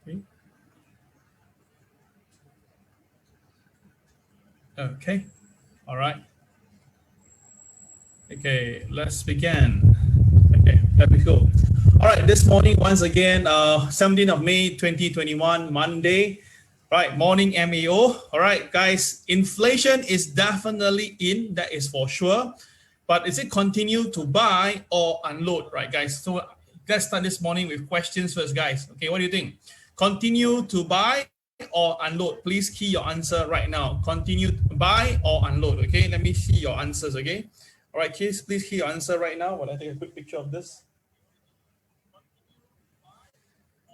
Okay. Okay. All right. Okay, let's begin. Okay, there we go. All right, this morning, once again, 17th of May, 2021, Monday. Right, morning MAO. All right, guys, inflation is definitely in, that is for sure. But is it continue to buy or unload, right, guys? So let's start this morning with questions first, guys. Okay, what do you think? Continue to buy or unload? Please key your answer right now. Continue to buy or unload, okay? Let me see your answers, okay? All right, please key your answer right now. While I take a quick picture of this.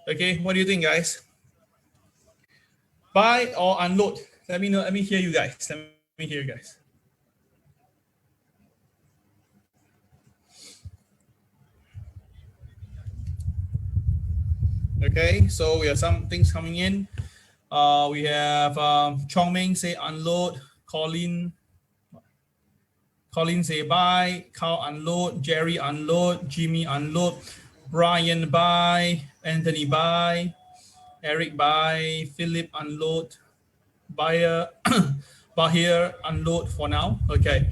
Okay, what do you think, guys? Buy or unload? Let me know. Let me hear you guys. Let me hear you guys. Okay, so we have some things coming in. We have Chong Ming say unload. Colin say buy. Carl unload. Jerry unload. Jimmy unload. Brian buy. Anthony buy. Eric buy. Philip unload. Buyer Bahir unload for now. Okay.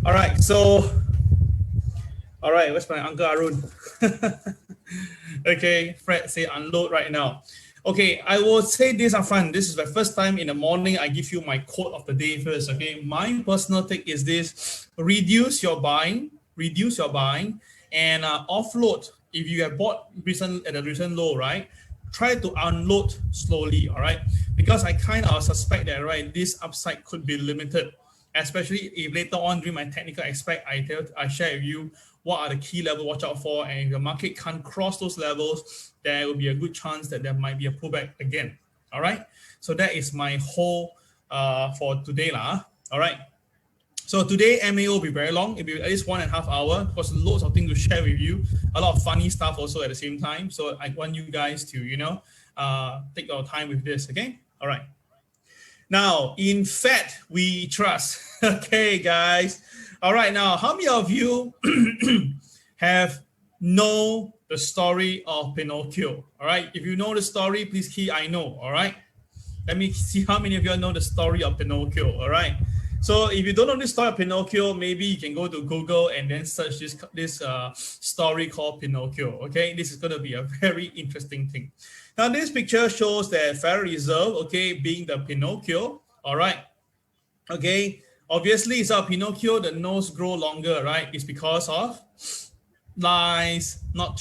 All right. So, all right. Where's my Uncle Arun? Okay. Fred say unload right now. Okay. I will say this upfront. This is the first time in the morning I give you my quote of the day first. Okay. My personal take is this: reduce your buying, and offload. If you have bought at a recent low, right? Try to unload slowly, all right? Because I kind of suspect that, right, this upside could be limited, especially if later on during my technical aspect, I share with you what are the key levels to watch out for, and if the market can't cross those levels, there will be a good chance that there might be a pullback again, all right? So that is my whole for today, all right? So today, MAO will be very long. It'll be at least 1.5 hours because loads of things to share with you. A lot of funny stuff also at the same time. So I want you guys to, take your time with this, okay? All right. Now, in fact, we trust. Okay, guys. All right, now, how many of you have know the story of Pinocchio? All right, if you know the story, please key I know, all right? Let me see how many of you know the story of Pinocchio, all right? So if you don't know this story of Pinocchio, maybe you can go to Google and then search this story called Pinocchio, okay? This is going to be a very interesting thing. Now, this picture shows the Federal Reserve, okay, being the Pinocchio, all right? Okay, obviously, it's a Pinocchio, the nose grow longer, right? It's because of lies, not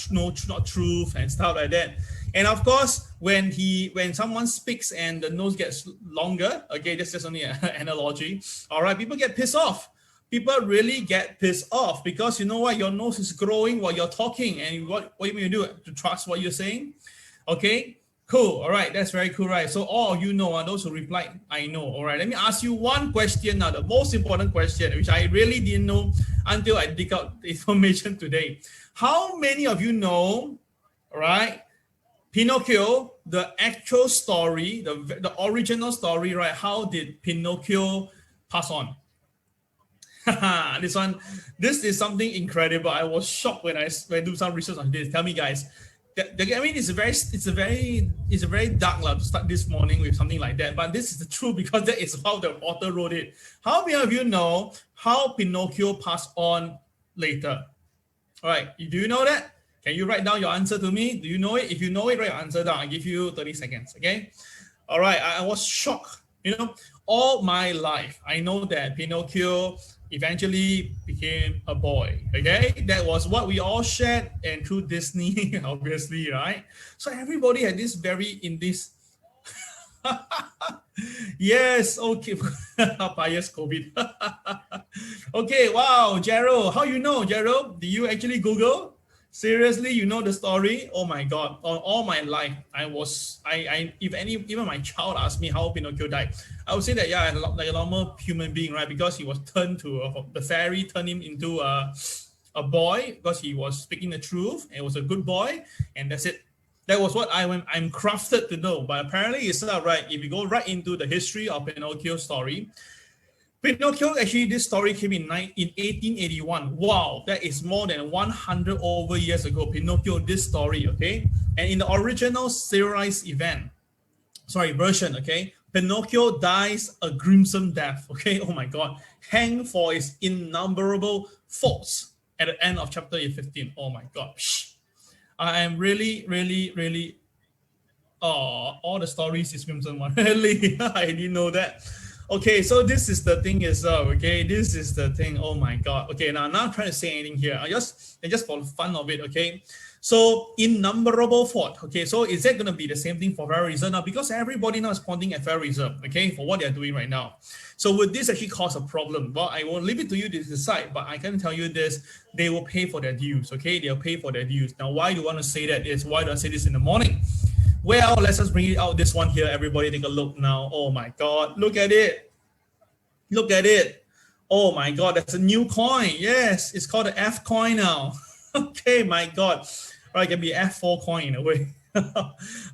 truth and stuff like that. And of course, when someone speaks and the nose gets longer, okay, this is only an analogy. All right, people get pissed off. People really get pissed off because you know what? Your nose is growing while you're talking, and what are you going to do to trust what you're saying? Okay, cool. All right, that's very cool, right? So all you know are those who replied, I know. All right, let me ask you one question now, the most important question, which I really didn't know until I dig out the information today. How many of you know, right, Pinocchio, the actual story, the original story, right? How did Pinocchio pass on? This is something incredible. I was shocked when I do some research on this. Tell me, guys. I mean, it's a very dark to start this morning with something like that. But this is the truth because that is how the author wrote it. How many of you know how Pinocchio passed on later? All right, do you know that? Can you write down your answer to me? Do you know it? If you know it, write your answer down. I'll give you 30 seconds, okay? All right, I was shocked. All my life, I know that Pinocchio eventually became a boy, okay? That was what we all shared, and through Disney, obviously, right? So everybody had this yes, okay. Bias COVID. Okay, wow, Gerald, how you know, Gerald? Do you actually Google? Seriously, you know the story? Oh my God! All my life, even my child asked me how Pinocchio died, I would say that yeah, like a normal human being, right? Because he was turned to the fairy turned him into a boy because he was speaking the truth and was a good boy, and that's it. That was what I'm crafted to know. But apparently, it's not right. If you go right into the history of Pinocchio's story. Pinocchio, actually, this story came in 1881. Wow, that is more than 100 over years ago. Pinocchio, this story, okay? And in the original serialized version, okay, Pinocchio dies a gruesome death, okay, oh my God, hanged for his innumerable faults at the end of chapter 15. Oh my God. I am really, really, really, all the stories is crimson one. Really, I didn't know that. Okay, so this is the thing itself. Okay, this is the thing. Oh my God. Okay, now I'm not trying to say anything here. I just for the fun of it. Okay, so innumerable fault. Okay, so is that going to be the same thing for Federal Reserve now? Because everybody now is pointing at Federal Reserve. Okay, for what they are doing right now. So would this actually cause a problem? Well, I won't leave it to you to decide, but I can tell you this: they will pay for their dues. Okay, they'll pay for their dues. Now, why do you want to say that? Is why do I say this in the morning? Well, let's just bring it out this one here. Everybody take a look now. Oh my God, look at it. Look at it. Oh my God, that's a new coin. Yes, it's called the F coin now. Okay, my God. Or it can be F4 coin in a way.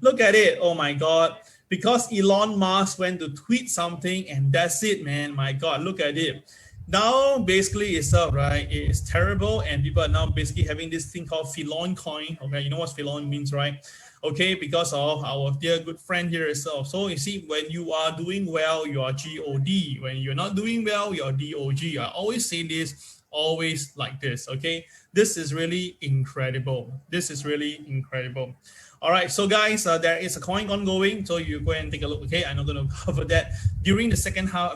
Look at it. Oh my God. Because Elon Musk went to tweet something and that's it, man. My God, look at it. Now, basically, it's right. It's terrible, and people are now basically having this thing called Elon coin. Okay, you know what Elon means, right? Okay, because of our dear good friend here itself. So you see, when you are doing well, you are God. When you're not doing well, you're DOG. I always say this, always like this. Okay, this is really incredible. This is really incredible. All right, so guys, there is a coin ongoing, so you go and take a look. Okay, I'm not going to cover that during the second half.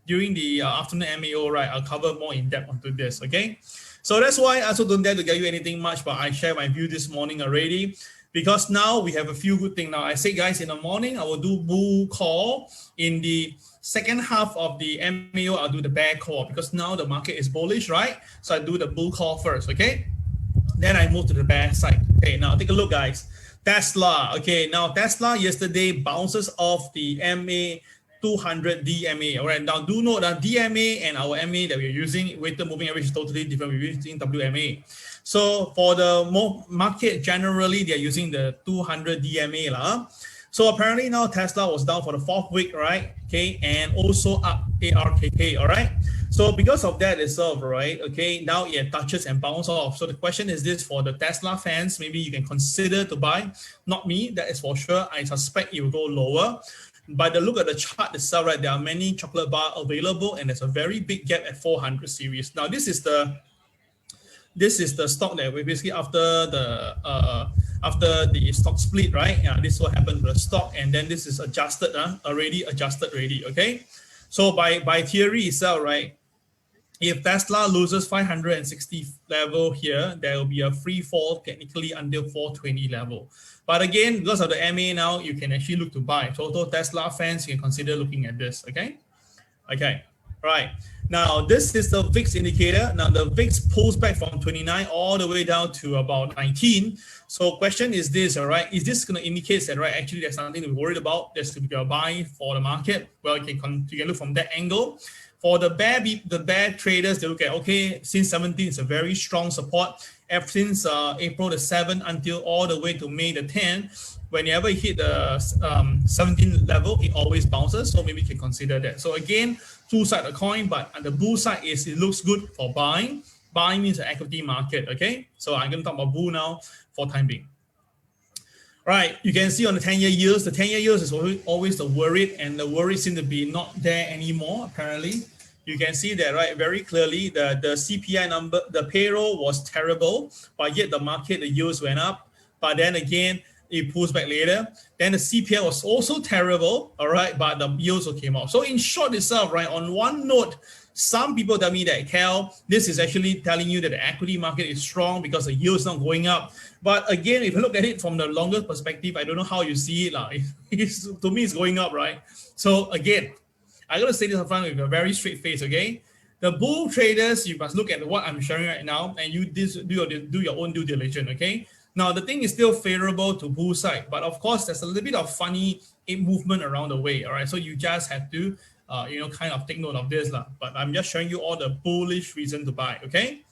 During the afternoon MAO, right? I'll cover more in depth onto this. Okay, so that's why I also don't dare to get you anything much, but I share my view this morning already. Because now we have a few good things. Now I say, guys, in the morning I will do bull call. In the second half of the MAO, I'll do the bear call because now the market is bullish, right? So I do the bull call first, okay? Then I move to the bear side. Okay, now take a look, guys. Tesla. Okay, now Tesla yesterday bounces off the MA 200 DMA. All right, now do note that DMA and our MA that we're using, weighted moving average, is totally different. We're using WMA. So for the market, generally, they're using the 200 DMA. So apparently now Tesla was down for the fourth week, right? Okay, and also up ARKK, all right? So because of that itself, right? Okay, now it touches and bounce off. So the question is this for the Tesla fans, maybe you can consider to buy. Not me, that is for sure. I suspect it will go lower. By the look at the chart itself, right, there are many chocolate bar available and there's a very big gap at 400 series. Now this is the stock that we basically after the stock split, right? Yeah, this is what happened to the stock, and then this is adjusted, already. Okay, so by theory itself, right? If Tesla loses 560 level here, there will be a free fall technically until 420 level. But again, because of the MA now, you can actually look to buy. Total Tesla fans, you can consider looking at this. Okay. Right. Now, this is the VIX indicator. Now, the VIX pulls back from 29 all the way down to about 19. So question is this, all right? Is this going to indicate that, right, actually there's something to be worried about? There's to be a buy for the market? Well, you can look from that angle. For the bear traders, they look at, okay, since 17 is a very strong support. Since April the 7th until all the way to May the 10th, whenever it hit the 17 level, it always bounces. So maybe you can consider that. So again, two sides of the coin, but on the bull side is it looks good for buying. Buying means the equity market, okay? So I'm going to talk about bull now for time being. Right, you can see on the 10-year yields, the 10-year yields is always the worried, and the worry seem to be not there anymore, apparently. You can see that, right, very clearly, the CPI number, the payroll was terrible, but yet the market, the yields went up. But then again, it pulls back later. Then the CPI was also terrible, all right, but the yields also came up. So in short itself, right, on one note, some people tell me that, Cal, this is actually telling you that the equity market is strong because the yield is not going up. But again, if you look at it from the longer perspective, I don't know how you see it. To me, it's going up, right? So again, I'm going to say this up front with a very straight face, okay? The bull traders, you must look at what I'm sharing right now and you do your own due diligence, okay? Now, the thing is still favorable to bull side, but of course, there's a little bit of funny movement around the way, all right? So you just have to, kind of take note of this. But I'm just showing you all the bullish reason to buy, okay?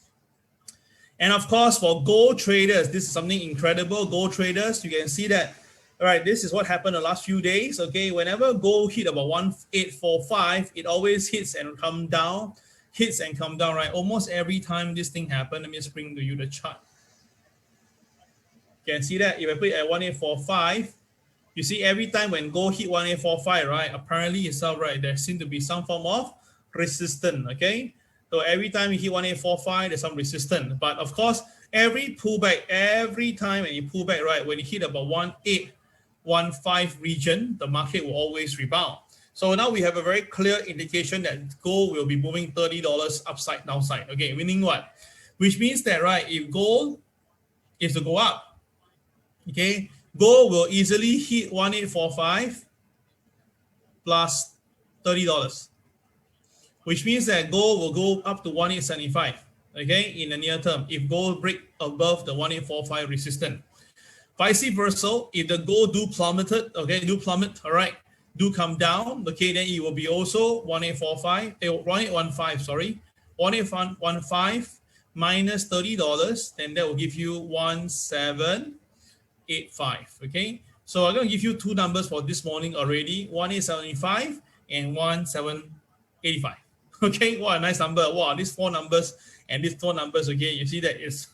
And of course, for gold traders, this is something incredible. Gold traders, you can see that, all right, this is what happened the last few days, okay? Whenever gold hit about 1845, it always hits and come down, right? Almost every time this thing happened, let me just bring to you the chart. You can see that if I put it at 1845, you see every time when gold hit 1845, right? Apparently itself, right? There seems to be some form of resistance, okay? So every time you hit 1845, there's some resistance. But of course, every pullback, every time when you pull back, right? When you hit about 1815 region, the market will always rebound. So now we have a very clear indication that gold will be moving $30 upside, downside. Okay, meaning what? Which means that, right, if gold is to go up, okay, gold will easily hit 1845 plus $30, which means that gold will go up to 1875, okay, in the near term, if gold break above the 1845 resistance. Vice versa, if the gold do plummeted, okay, do plummet, all right, do come down, okay, then it will be also 1815, sorry, 1815 minus $30, then that will give you 1785, okay? So I'm going to give you two numbers for this morning already, 1875 and 1785. Okay, what a nice number. Wow, these four numbers and these four numbers, okay, you see that it's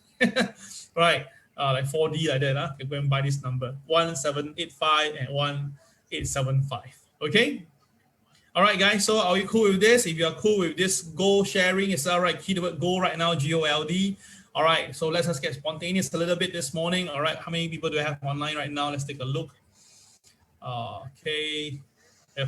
right, like 4D like that. You go and buy this number, 1785 and 1875. Okay. All right, guys. So are you cool with this? If you are cool with this gold sharing, it's all right. Keyword gold right now, GOLD. All right. So let's just get spontaneous a little bit this morning. All right. How many people do I have online right now? Let's take a look. Okay.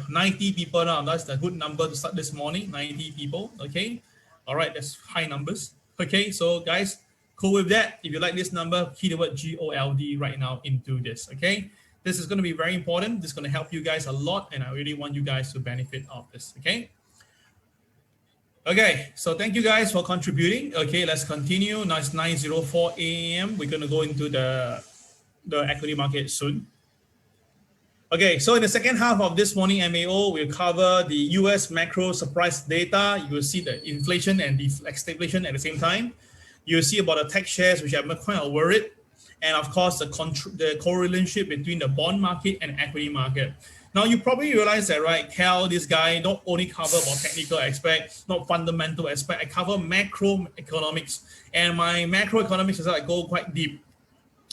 90 people now. That's a good number to start this morning. 90 people. Okay. All right. That's high numbers. Okay. So guys, cool with that. If you like this number, keyword GOLD right now into this. Okay. This is going to be very important. This is going to help you guys a lot, and I really want you guys to benefit of this, okay? Okay, so thank you guys for contributing. Okay, let's continue. Now it's 9:04 a.m. We're going to go into the equity market soon. Okay, so in the second half of this morning MAO, we'll cover the US macro surprise data. You will see the inflation and the stagflation at the same time. You'll see about the tech shares, which I'm quite worried. And of course, the correlation between the bond market and equity market. Now, you probably realize that, right, Cal, this guy, not only cover about technical aspect, not fundamental aspect, I cover macroeconomics. And my macroeconomics is like go quite deep.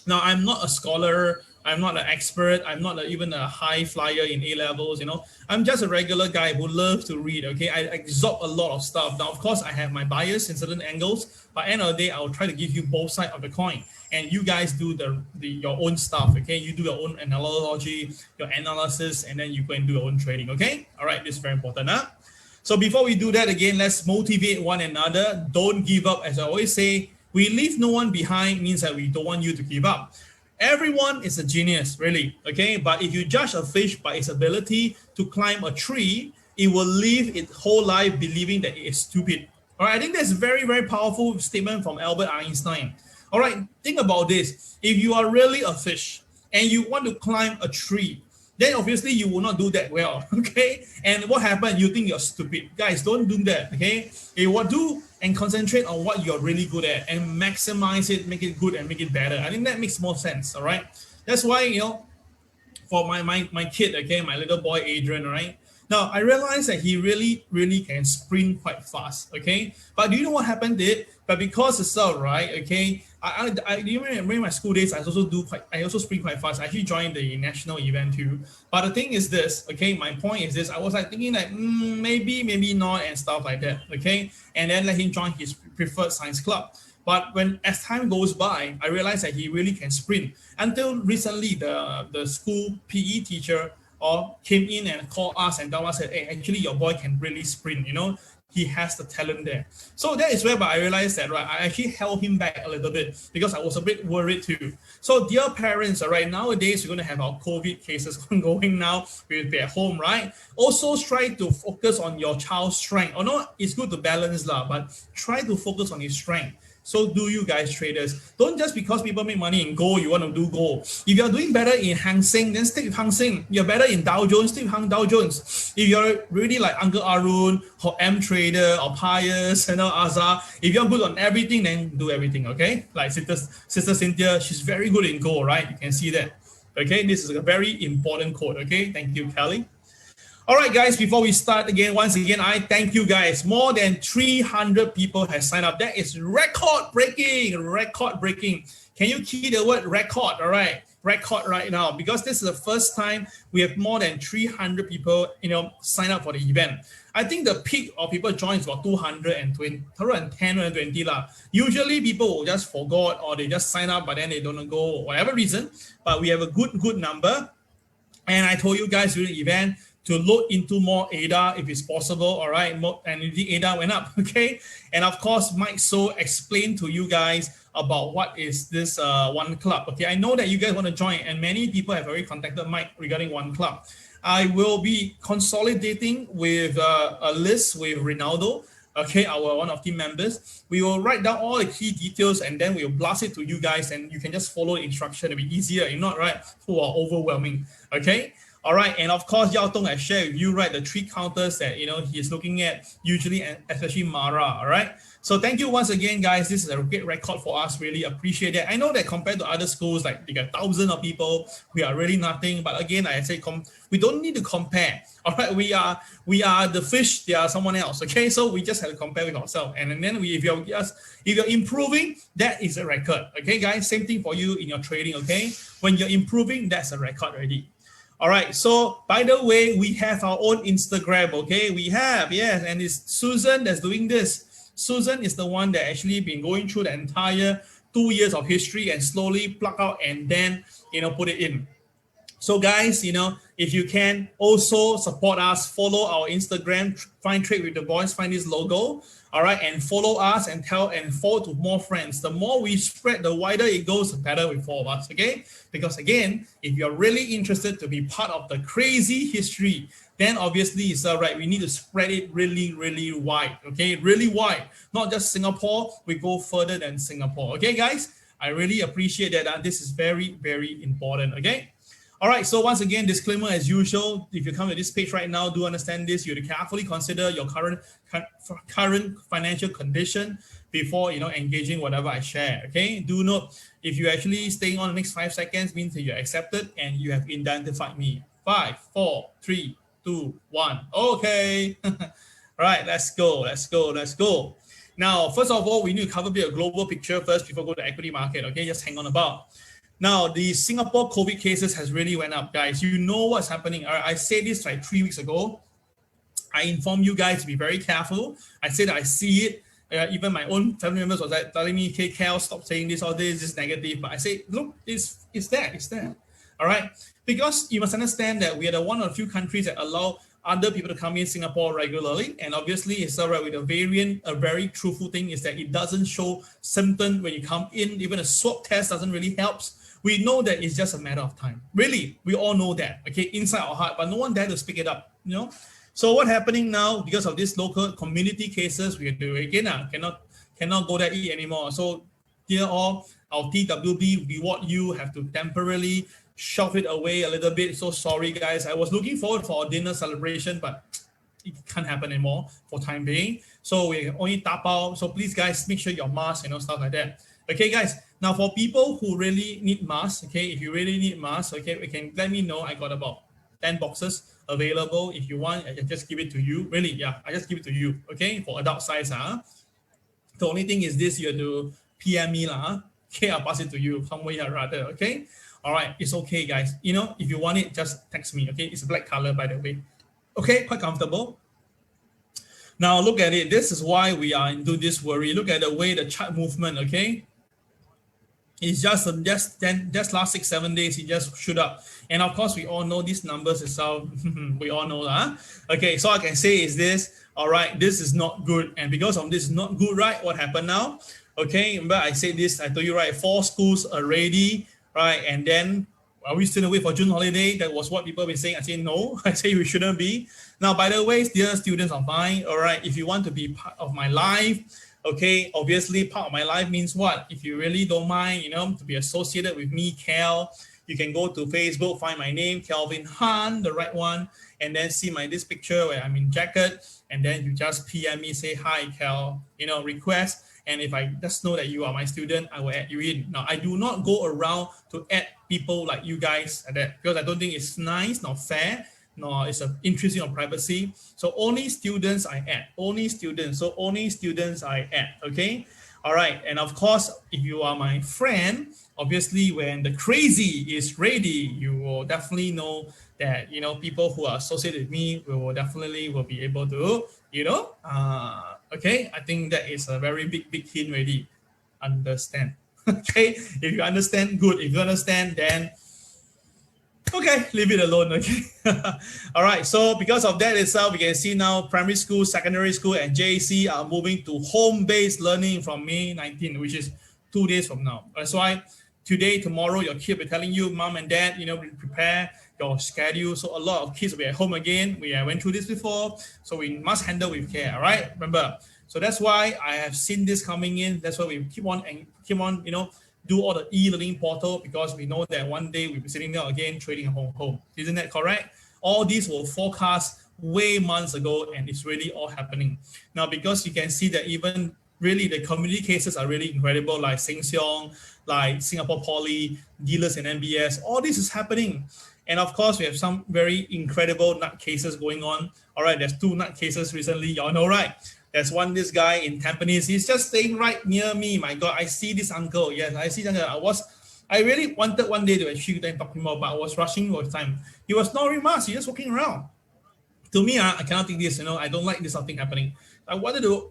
Now, I'm not a scholar, I'm not an expert, I'm not even a high flyer in A-levels, you know. I'm just a regular guy who loves to read, okay? I absorb a lot of stuff. Now, of course, I have my bias in certain angles, but at the end of the day, I'll try to give you both sides of the coin. And you guys do your own stuff, okay? You do your own analogy, your analysis, and then you go and do your own trading, okay? All right, this is very important, huh? So before we do that, again, let's motivate one another. Don't give up. As I always say, we leave no one behind means that we don't want you to give up. Everyone is a genius, really, okay? But if you judge a fish by its ability to climb a tree, it will live its whole life believing that it is stupid. All right, I think that's a very, very powerful statement from Albert Einstein. All right, think about this. If you are really a fish and you want to climb a tree, then obviously you will not do that well, okay? And what happened? You think you're stupid. Guys, don't do that, okay? You will do and concentrate on what you're really good at and maximize it, make it good and make it better. I think that makes more sense, all right? That's why, you know, for my kid, okay, my little boy, Adrian, right? Now, I realized that he really, really can sprint quite fast, okay? But do you know what happened to it? But because it's so, right, okay, I during my school days, I also sprint quite fast. I actually joined the national event too. But the thing is this, okay, my point is this, I was like thinking like, maybe not and stuff like that, okay? And then let him join his preferred science club. But as time goes by, I realized that he really can sprint. Until recently, the school PE teacher came in and called us and told us that, hey, actually your boy can really sprint, you know, he has the talent there. So that is where I realized that, right, I actually held him back a little bit because I was a bit worried too. So dear parents, all right, nowadays we're going to have our COVID cases ongoing now. We'll be at home, right? Also try to focus on your child's strength. Or not, it's good to balance, but try to focus on his strength. So do you guys traders. Don't just because people make money in gold, you want to do gold. If you're doing better in Hang Seng, then stick with Hang Seng. You're better in Dow Jones, stick with Dow Jones. If you're really like Uncle Arun or M Trader or Pius, you know, Azar, if you're good on everything, then do everything, okay? Like Sister Cynthia, she's very good in gold, right? You can see that. Okay, this is a very important quote, okay? Thank you, Kelly. All right, guys, before we start again, once again, I thank you guys. More than 300 people have signed up. That is record breaking, record breaking. Can you key the word record? All right, record right now, because this is the first time we have more than 300 people, sign up for the event. I think the peak of people join is about 220, 120 lah. Usually people will just forgot or they just sign up, but then they don't go, whatever reason. But we have a good number. And I told you guys during the event to load into more ADA if it's possible, all right? And the ADA went up, okay? And of course, Mike So explained to you guys about what is this One Club, okay? I know that you guys want to join, and many people have already contacted Mike regarding One Club. I will be consolidating with a list with Ronaldo, okay, our one of team members. We will write down all the key details and then we'll blast it to you guys, and you can just follow the instruction. It'll be easier. If not, right, who are overwhelming, okay? All right, and of course, Yao Tong has shared with you, right, the 3 counters that, he's looking at, usually, and especially Mara, all right? So thank you once again, guys. This is a great record for us. Really appreciate it. I know that compared to other schools, like they got thousands of people, we are really nothing. But again, I say we don't need to compare. All right, we are the fish. They are someone else. Okay, so we just have to compare with ourselves. And then if you're improving, that is a record. Okay, guys. Same thing for you in your trading. Okay, when you're improving, that's a record already. All right, so by the way, we have our own Instagram, okay? We have, yes, and it's Susan that's doing this. Susan is the one that actually been going through the entire 2 years of history and slowly pluck out and then, put it in. So guys, if you can also support us, follow our Instagram, find Trade with the Boys, find this logo, all right, and follow us and forward to more friends. The more we spread, the wider it goes, the better with all of us, okay? Because again, if you're really interested to be part of the crazy history, then obviously it's all right. We need to spread it really, really wide, okay? Really wide, not just Singapore. We go further than Singapore, okay, guys? I really appreciate that. This is very, very important, okay? All right, so once again, disclaimer as usual, if you come to this page right now, do understand this, you have to carefully consider your current financial condition before, engaging whatever I share, okay? Do note, if you're actually staying on the next 5 seconds, means that you're accepted and you have identified me. 5, 4, 3, 2, 1, okay. All right, let's go. Now, first of all, we need to cover a bit of global picture first before go to the equity market, okay? Just hang on about. Now, the Singapore COVID cases has really went up, guys. You know what's happening. I said this like 3 weeks ago. I informed you guys to be very careful. I said I see it. Even my own family members was like telling me, "Okay, Cal, stop saying this or this is negative." But I say, look, it's there. All right? Because you must understand that we are the one of the few countries that allow other people to come in Singapore regularly. And obviously, it's all right with the variant. A very truthful thing is that it doesn't show symptoms when you come in. Even a swab test doesn't really help. We know that it's just a matter of time. Really, we all know that, okay, inside our heart, but no one dare to speak it up, So what's happening now, because of these local community cases, we do again, cannot go there eat anymore. So dear all, our TWB reward you have to temporarily shove it away a little bit. So sorry, guys. I was looking forward for a dinner celebration, but it can't happen anymore for time being. So we only tap out. So please, guys, make sure your mask, stuff like that. Okay, guys. Now, for people who really need masks, okay, if you really need masks, okay, we can let me know. I got about 10 boxes available. If you want, I can just give it to you. Really, yeah, I just give it to you, okay, for adult size. The only thing is this, you have to PM me. Okay, I'll pass it to you somewhere rather, okay? All right, it's okay, guys. If you want it, just text me, okay? It's a black color, by the way. Okay, quite comfortable. Now, look at it. This is why we are into this worry. Look at the way the chart movement, okay? It's just last 6-7 days, it just shoot up. And of course, we all know these numbers itself. We all know that. Okay, so I can say is this. All right, this is not good. And because of this is not good, right? What happened now? Okay, remember I said this, I told you, right? 4 schools are ready, right? And then, are we still away for June holiday? That was what people were saying. I say no. I say we shouldn't be. Now, by the way, dear students of mine, all right, if you want to be part of my life, okay, obviously part of my life means what? If you really don't mind, to be associated with me, Cal, you can go to Facebook, find my name, Kelvin Han, the right one, and then see this picture where I'm in jacket, and then you just PM me, say, hi, Cal, request. And if I just know that you are my student, I will add you in. Now, I do not go around to add people like you guys at that, because I don't think it's nice, not fair. No, it's an intrusion of privacy. So only students I add, only students. So only students I add, okay? All right, and of course, if you are my friend, obviously when the crazy is ready, you will definitely know that, people who are associated with me will definitely will be able to, okay? I think that is a very big hint already. Understand. Okay, if you understand, good. If you understand, then okay, leave it alone. Okay. All right. So because of that itself, we can see now primary school, secondary school, and JC are moving to home-based learning from May 19, which is 2 days from now. That's why today, tomorrow, your kid will be telling you, mom and dad, prepare your schedule. So a lot of kids will be at home again. We went through this before, so we must handle with care. All right. Remember. So that's why I have seen this coming in. That's why we keep on, do all the e-learning portal, because we know that one day we'll be sitting there again trading at home. Isn't that correct? All these were forecast way months ago, and it's really all happening. Now, because you can see that even really the community cases are really incredible, like Sheng Siong, like Singapore Poly, dealers in MBS, all this is happening. And of course, we have some very incredible nut cases going on. All right, there's 2 nut cases recently, y'all know, right? There's this guy in Tampines. He's just staying right near me. My God, I see this uncle. Yes, I see that. I really wanted one day to actually talk to him, but I was rushing with time. He was not wearing mask. He's just walking around. To me, I cannot take this. I don't like this thing happening. I wanted to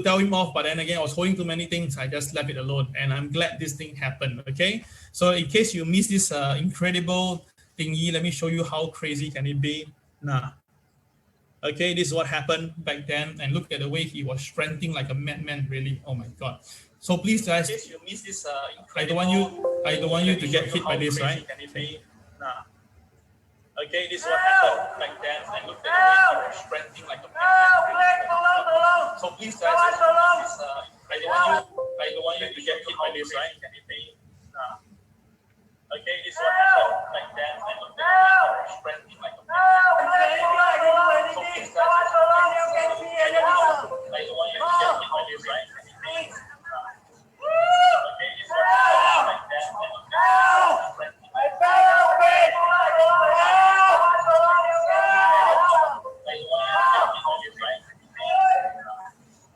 tell him off, but then again, I was holding too many things. I just left it alone, and I'm glad this thing happened. Okay, so in case you missed this incredible thingy, let me show you how crazy can it be. Okay, this is what happened back then, and look at the way he was sprinting like a madman. Really, oh my God! So please, guys, in case you miss this, I don't want you to get hit by this, right? Okay, this is what happened back then, and look at the way he was sprinting like a madman. So please, guys, I don't want you to get hit by this, right? Okay, this is what happened back then, and look at the way he was sprinting like a madman. So please, guys, I don't want you to get hit by this, right? Okay, this is what happened back then, and look at the way he was sprinting like a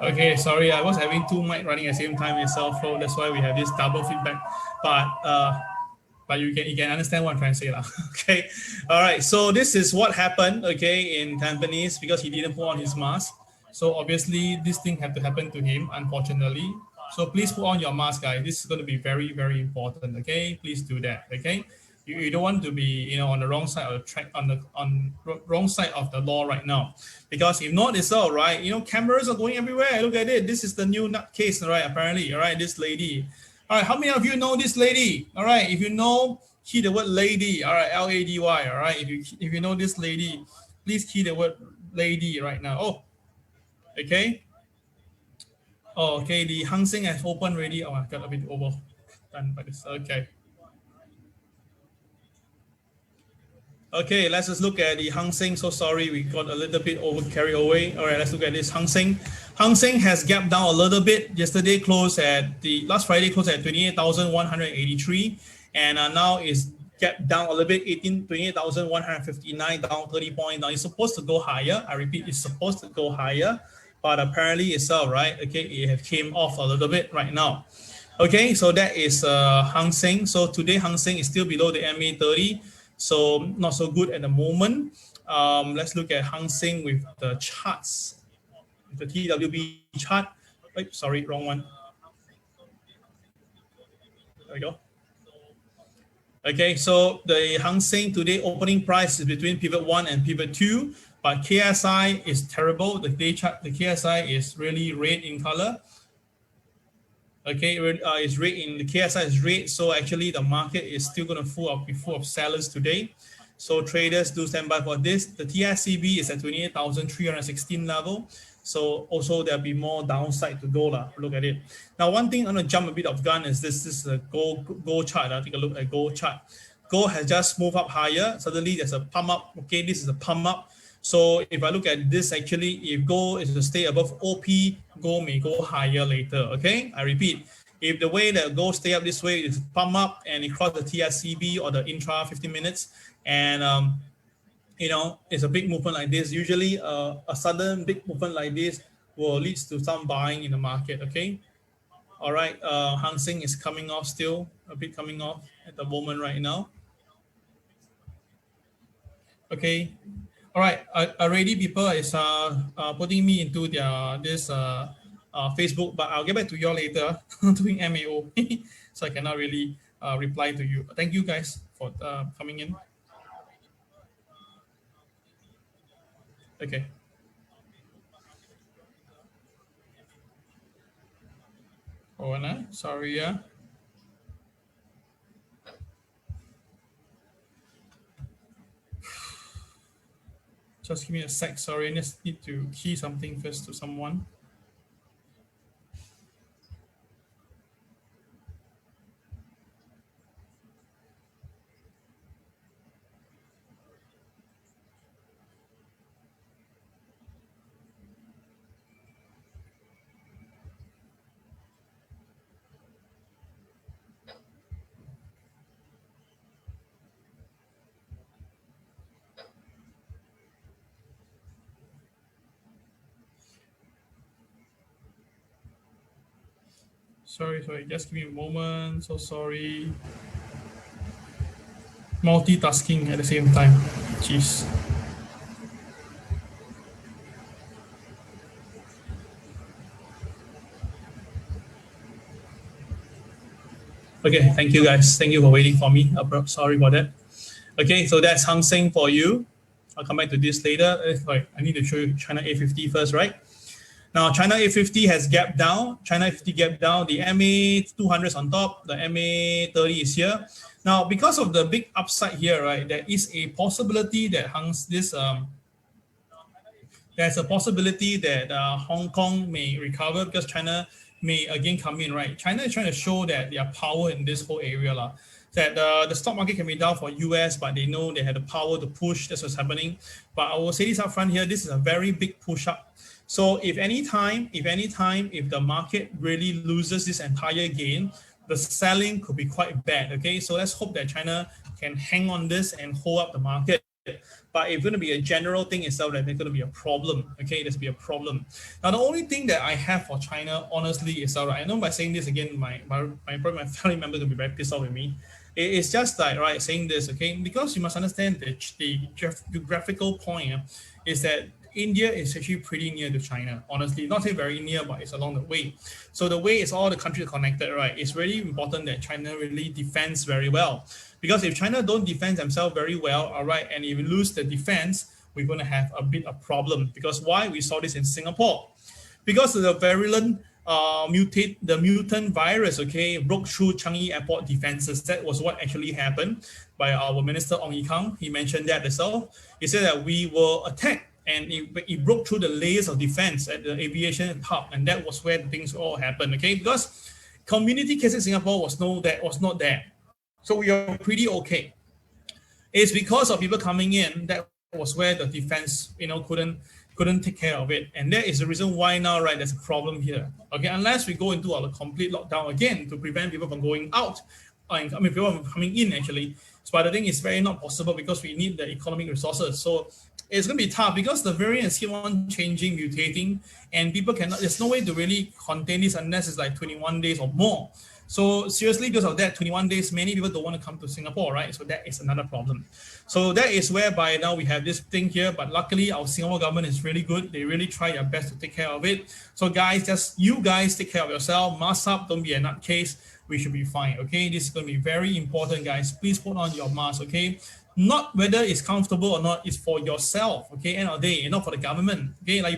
Okay, sorry, I was having 2 mic running at the same time itself, so that's why we have this double feedback. But you can understand what I'm trying to say, lah. Okay, all right. So this is what happened, okay, in Tampines, because he didn't put on his mask. So obviously this thing had to happen to him, unfortunately. So please put on your mask, guys. This is going to be very, very important. Okay, please do that. Okay. You don't want to be, on the wrong side of the track, on wrong side of the law right now, because if not, it's all right. Cameras are going everywhere. Look at it. This is the new nut case, right? Apparently, all right. This lady. All right. How many of you know this lady? All right. If you know, key the word lady. All right. LADY. All right. If you know this lady, please key the word lady right now. Oh, okay. Oh, okay. The Hang Seng has opened already. Oh, I got a bit overdone by this. Okay. Okay, let's just look at the Hang Seng. So sorry, we got a little bit carried away. All right, let's look at this Hang Seng. Hang Seng has gapped down a little bit. Yesterday last Friday closed at 28,183, and now is gapped down a little bit, 28,159, down 30 points. Now it's supposed to go higher. I repeat, it's supposed to go higher, but apparently it's all right. Okay, it have came off a little bit right now. Okay, so that is Hang Seng. So today Hang Seng is still below the MA 30. So not so good at the moment. Let's look at Hang Seng with the charts, the TWB chart. Right, sorry, wrong one. There we go. Okay, so the Hang Seng today opening price is between pivot 1 and pivot 2, but KSI is terrible. The day chart, the KSI is really red in color. Okay, it's red in the KSI is red, so actually the market is still going to be full of sellers today. So traders do stand by for this. The TSCB is at 28,316 level. So also there'll be more downside to go. Look at it. Now, one thing I'm going to jump a bit of gun is this is a gold chart. Take a look at gold chart. Gold has just moved up higher. Suddenly there's a pump up. Okay, this is a pump up. So if I look at this, actually, if gold is to stay above OP, gold may go higher later. Okay, I repeat, if the way that gold stay up this way is pump up and it cross the TSCB or the intra 15 minutes, and it's a big movement like this. Usually, a sudden big movement like this will lead to some buying in the market. Okay. All right. Hang Seng is coming off still, a bit coming off at the moment right now. Okay. All right. Already people is putting me into their this Facebook, but I'll get back to you all later doing MAO, so I cannot really reply to you. Thank you guys for coming in. Okay. Oh, no, sorry, yeah. Just give me a sec. Sorry, I just need to key something first to someone. Sorry, just give me a moment. So sorry. Multitasking at the same time. Jeez. Okay, thank you guys. Thank you for waiting for me. Sorry about that. Okay, so that's Hang Seng for you. I'll come back to this later. Sorry, I need to show you China A50 first, right? Now, China A50 has gapped down. China A50 gapped down. The MA 200 is on top. The MA 30 is here. Now, because of the big upside here, right, there is a possibility that there's a possibility that Hong Kong may recover because China may again come in, right? China is trying to show that they are power in this whole area, that the stock market can be down for US, but they know they have the power to push. That's what's happening. But I will say this up front here, this is a very big push up. So if the market really loses this entire gain, the selling could be quite bad. Okay, so let's hope that China can hang on this and hold up the market. But if it's going to be a general thing itself, then there's going to be a problem. Okay, there's be a problem. Now, the only thing that I have for China, honestly, is I know by saying this again, my family members will be very pissed off with me. It's just like, right, saying this, okay, because you must understand the geographical point is that India is actually pretty near to China, honestly. Not say very near, but it's along the way. So the way is all the countries connected, right? It's really important that China really defends very well. Because if China don't defend themselves very well, all right, and if we lose the defense, we're going to have a bit of problem. Because why? We saw this in Singapore. Because of the virulent mutant virus, okay, broke through Changi Airport defenses. That was what actually happened by our Minister Ong Ye Kung. He mentioned that as well. He said that we were attacked and it broke through the layers of defense at the aviation hub, and that was where the things all happened, okay? Because community cases in Singapore was not there. So we are pretty okay. It's because of people coming in that was where the defense, couldn't take care of it. And that is the reason why now, right, there's a problem here. Okay, unless we go into a complete lockdown again to prevent people from going out, people from coming in actually. So but the thing is very not possible because we need the economic resources. So it's going to be tough because the variants keep on changing, mutating, and people cannot, there's no way to really contain this unless it's like 21 days or more. So seriously, because of that, 21 days, many people don't want to come to Singapore, right? So that is another problem. So that is whereby now we have this thing here, but luckily our Singapore government is really good. They really try their best to take care of it. So guys, you guys take care of yourself, mask up, don't be a nutcase. We should be fine, okay? This is going to be very important, guys. Please put on your mask, okay? Not whether it's comfortable or not, it's for yourself, okay? End of the day, not for the government, okay? Like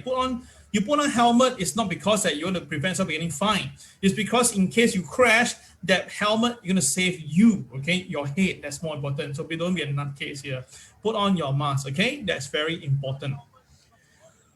you put on helmet, it's not because that you want to prevent yourself getting fined. It's because in case you crash, that helmet is going to save you, okay? Your head, that's more important. So don't be a nutcase here. Put on your mask, okay? That's very important.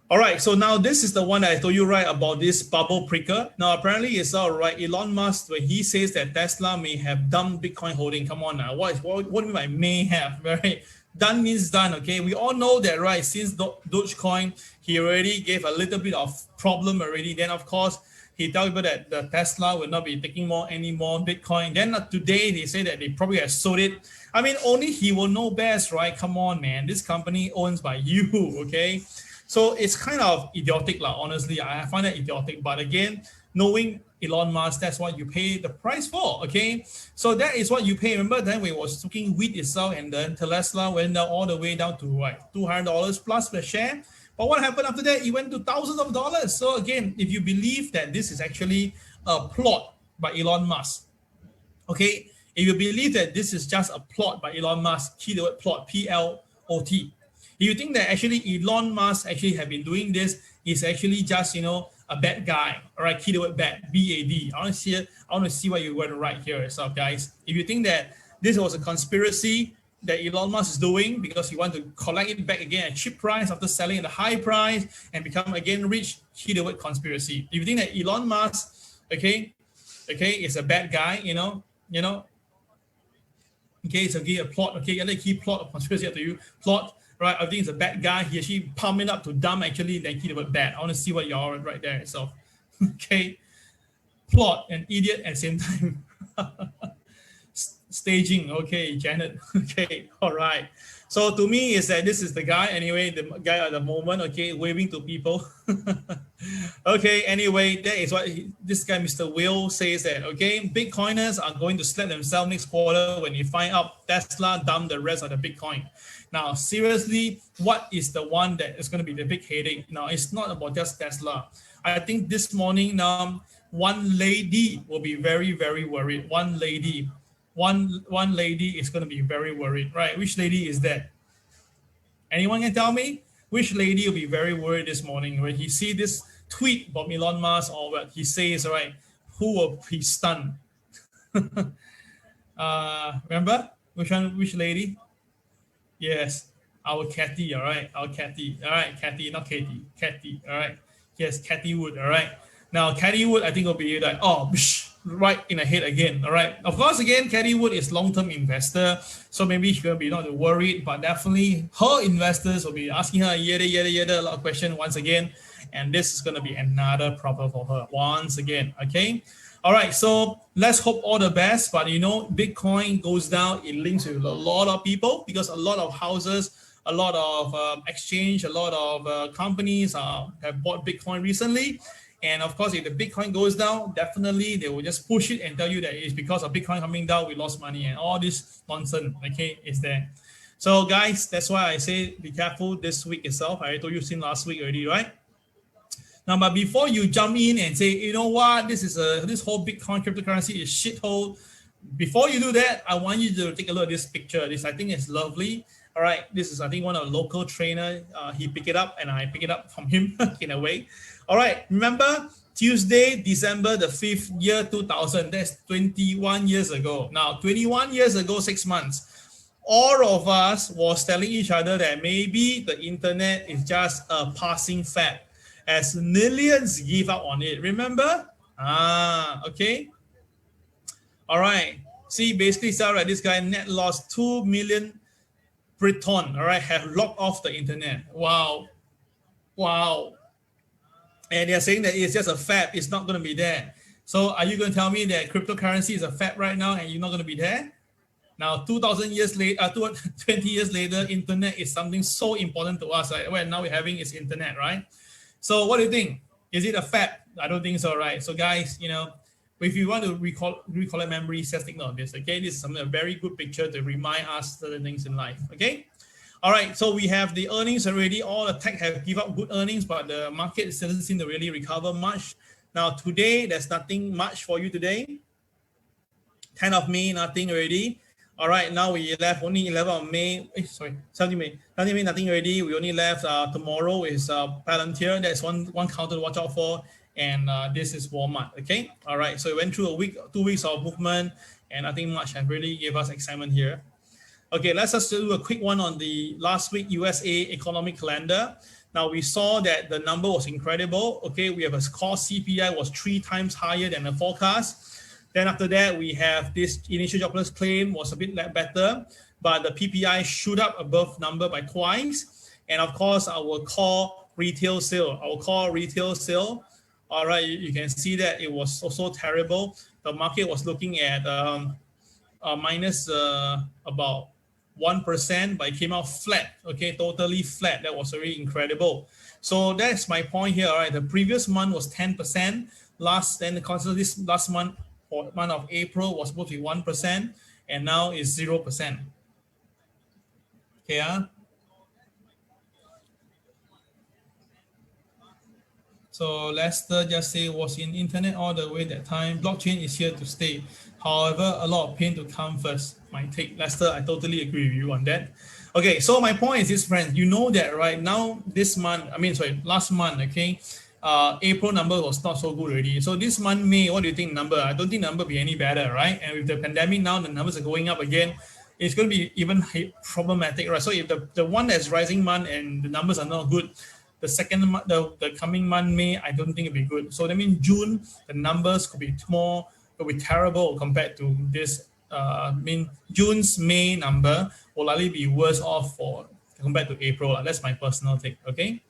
All right, so now this is the one that I told you, right, about this bubble pricker. Now, apparently it's all right. Elon Musk, when he says that Tesla may have done Bitcoin holding, come on now, what do you mean by may have, right? Done means done, okay? We all know that, right? Since Dogecoin, he already gave a little bit of problem already. Then, of course, he tells people that the Tesla will not be taking any more Bitcoin. Then today, they say that they probably have sold it. I mean, only he will know best, right? Come on, man. This company owns by you, okay? So it's kind of idiotic, honestly. I find that idiotic. But again, knowing Elon Musk, that's what you pay the price for, okay? So that is what you pay. Remember then we was talking wheat itself, and then Tesla went down all the way down to like $200 plus per share. But what happened after that? It went to thousands of dollars. So again, if you believe that this is actually a plot by Elon Musk, okay? If you believe that this is just a plot by Elon Musk, key the word plot, P-L-O-T. If you think that actually Elon Musk actually have been doing this, is actually just, a bad guy. All right, key the word bad, B-A-D. I want to see what you're going to write here yourself, guys. If you think that this was a conspiracy that Elon Musk is doing because he wants to collect it back again at cheap price after selling at a high price and become again rich, key the word conspiracy. If you think that Elon Musk, okay, is a bad guy, okay, it's a plot, okay, let key plot of conspiracy after you, plot, right? I think it's a bad guy. He actually pumped it up to dumb, actually, then key the word bad. I want to see what y'all right there itself. Okay. Plot and idiot at the same time. Staging. Okay, Janet. Okay. All right. So to me, is that this is the guy anyway, the guy at the moment, okay, waving to people. Okay, anyway, that is what this guy, Mr. Will, says that, okay, Bitcoiners are going to slap themselves next quarter when you find out Tesla dumped the rest of the Bitcoin. Now, seriously, what is the one that is going to be the big headache? Now, it's not about just Tesla. I think this morning, one lady will be very, very worried. One lady is going to be very worried, right? Which lady is that? Anyone can tell me? Which lady will be very worried this morning when he see this tweet from Elon Musk or what he says, right? Who will be stunned? Remember? Which lady? Yes, our Cathy, all right? Our Cathy, all right? Cathy, not Katie. Cathy, all right? Yes, Cathy Wood, all right? Now, Cathy Wood, I think will be like, right in the head again, all right? Of course, again, Cathy Wood is long-term investor, so maybe she's going to be not worried, but definitely her investors will be asking her a lot of questions once again, and this is going to be another problem for her once again, okay? All right, so let's hope all the best, but Bitcoin goes down, it links with a lot of people because a lot of houses, a lot of exchange, a lot of companies have bought Bitcoin recently. And of course, if the Bitcoin goes down, definitely they will just push it and tell you that it's because of Bitcoin coming down, we lost money and all this nonsense, okay, is there. So guys, that's why I say be careful this week itself. I told you since last week already, right? Now, but before you jump in and say, you know what, this whole Bitcoin cryptocurrency is shithole. Before you do that, I want you to take a look at this picture. This, I think, is lovely. All right, this is, I think, one of the local trainer. He picked it up and I picked it up from him in a way. All right, remember Tuesday, December the 5th, year 2000. That's 21 years ago. Now, 21 years ago, 6 months, all of us was telling each other that maybe the internet is just a passing fad, as millions give up on it. Remember? Okay. All right. See, basically, this guy net lost 2 million Briton, all right, have locked off the internet. Wow. And they're saying that it's just a fad. It's not going to be there. So are you going to tell me that cryptocurrency is a fad right now and you're not going to be there? Now, 20 years later, internet is something so important to us. Right? Well, now we're having is internet, right? So what do you think? Is it a fad? I don't think so, right? So guys, if you want to recollect memories, just take note of this, okay? This is a very good picture to remind us certain things in life, okay? All right, so we have the earnings already. All the tech have give up good earnings, but the market doesn't seem to really recover much. Now, today, there's nothing much for you today. 10th of May, nothing already. All right, now we left only 11th of May. 17th May. 17th May, nothing already. We only left tomorrow is Palantir. That's one counter to watch out for. And this is Walmart, okay? All right, so we went through 2 weeks of movement, and nothing much has really gave us excitement here. Okay, let's just do a quick one on the last week USA economic calendar. Now we saw that the number was incredible. Okay, we have a core CPI was 3 times higher than the forecast. Then after that, we have this initial jobless claim was a bit better, but the PPI shoot up above number by twice. And of course, our core retail sale, all right, you can see that it was also terrible. The market was looking at minus about 1%, but it came out flat, okay, totally flat. That was really incredible. So that's my point here, all right? The previous month was 10%. This last month, for month of April, was supposed to be 1%, and now it's 0%. Okay, So Lester just say was in internet all the way that time. Blockchain is here to stay. However, a lot of pain to come first. My take, Lester, I totally agree with you on that. Okay, so my point is this, friends. You know that right now, last month, okay, April number was not so good already. So this month, May, what do you think number? I don't think number will be any better, right? And with the pandemic now, the numbers are going up again. It's going to be even problematic, right? So if the one that's rising month and the numbers are not good, the second month, the coming month, May, I don't think it'll be good. So that means June, the numbers could be terrible compared to this. June's May number will likely be worse off compared to April. That's my personal take. Okay.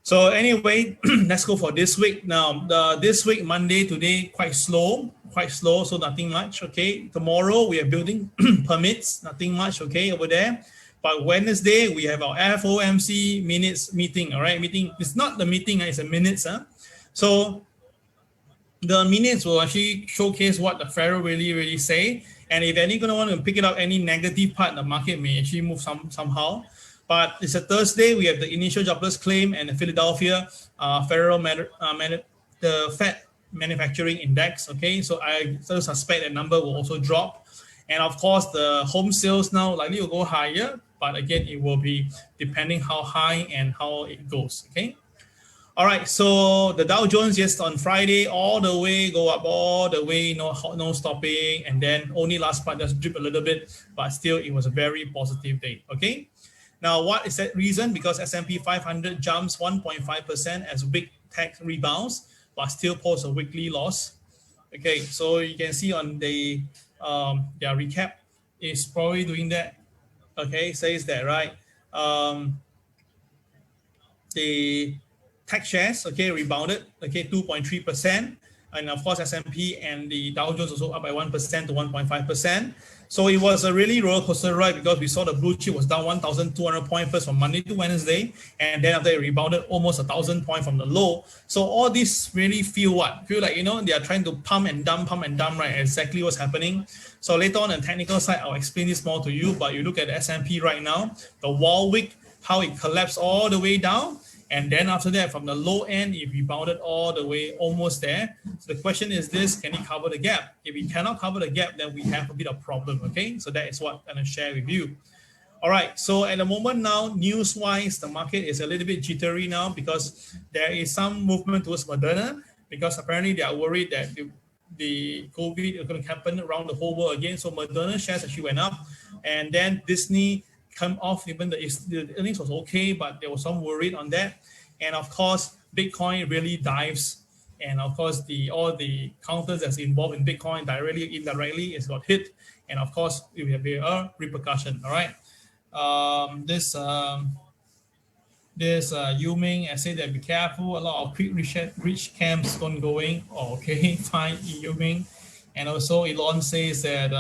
So anyway, let's go for this week. Now, this week, Monday, today, quite slow, so nothing much. Okay. Tomorrow we are building permits, nothing much. Okay, over there. But Wednesday, we have our FOMC minutes meeting, all right? It's not the meeting, it's a minutes. So the minutes will actually showcase what the Pharaoh really say. And if any going to want to pick it up, any negative part, the market may actually move somehow. But it's a Thursday, we have the initial jobless claim and the Philadelphia the Fed manufacturing index, okay? So I suspect that number will also drop. And of course, the home sales now likely will go higher, but again, it will be depending how high and how it goes, okay? All right, so the Dow Jones, yes, on Friday, all the way, go up all the way, no stopping, and then only last part just drip a little bit, but still, it was a very positive day, okay? Now, what is that reason? Because S&P 500 jumps 1.5% as big tech rebounds, but still posts a weekly loss. Okay, so you can see on the their recap is probably doing that. Okay, says that, right? The tech shares, okay, rebounded, okay, 2.3%. And of course, S&P and the Dow Jones also up by 1% to 1.5%. So it was a really roller coaster ride because we saw the blue chip was down 1,200 points first from Monday to Wednesday. And then after it rebounded almost 1,000 points from the low. So all this really feel like, they are trying to pump and dump, right? Exactly what's happening. So later on the technical side, I'll explain this more to you. But you look at the S&P right now, the wall wick, how it collapsed all the way down. And then after that, from the low end, it rebounded all the way almost there. So the question is this, can it cover the gap? If we cannot cover the gap, then we have a bit of problem, okay? So that is what I'm going to share with you. All right, so at the moment now, news-wise, the market is a little bit jittery now because there is some movement towards Moderna because apparently they are worried that the COVID is going to happen around the whole world again. So Moderna shares actually went up. And then Disney come off, even the earnings was okay, but there was some worry on that. And of course, Bitcoin really dives. And of course, all the counters that's involved in Bitcoin directly, indirectly, is got hit. And of course, it will be a repercussion. All right. This Yuming, I say that be careful. A lot of quick rich camps ongoing. Oh, okay, fine, Yuming. And also Elon says that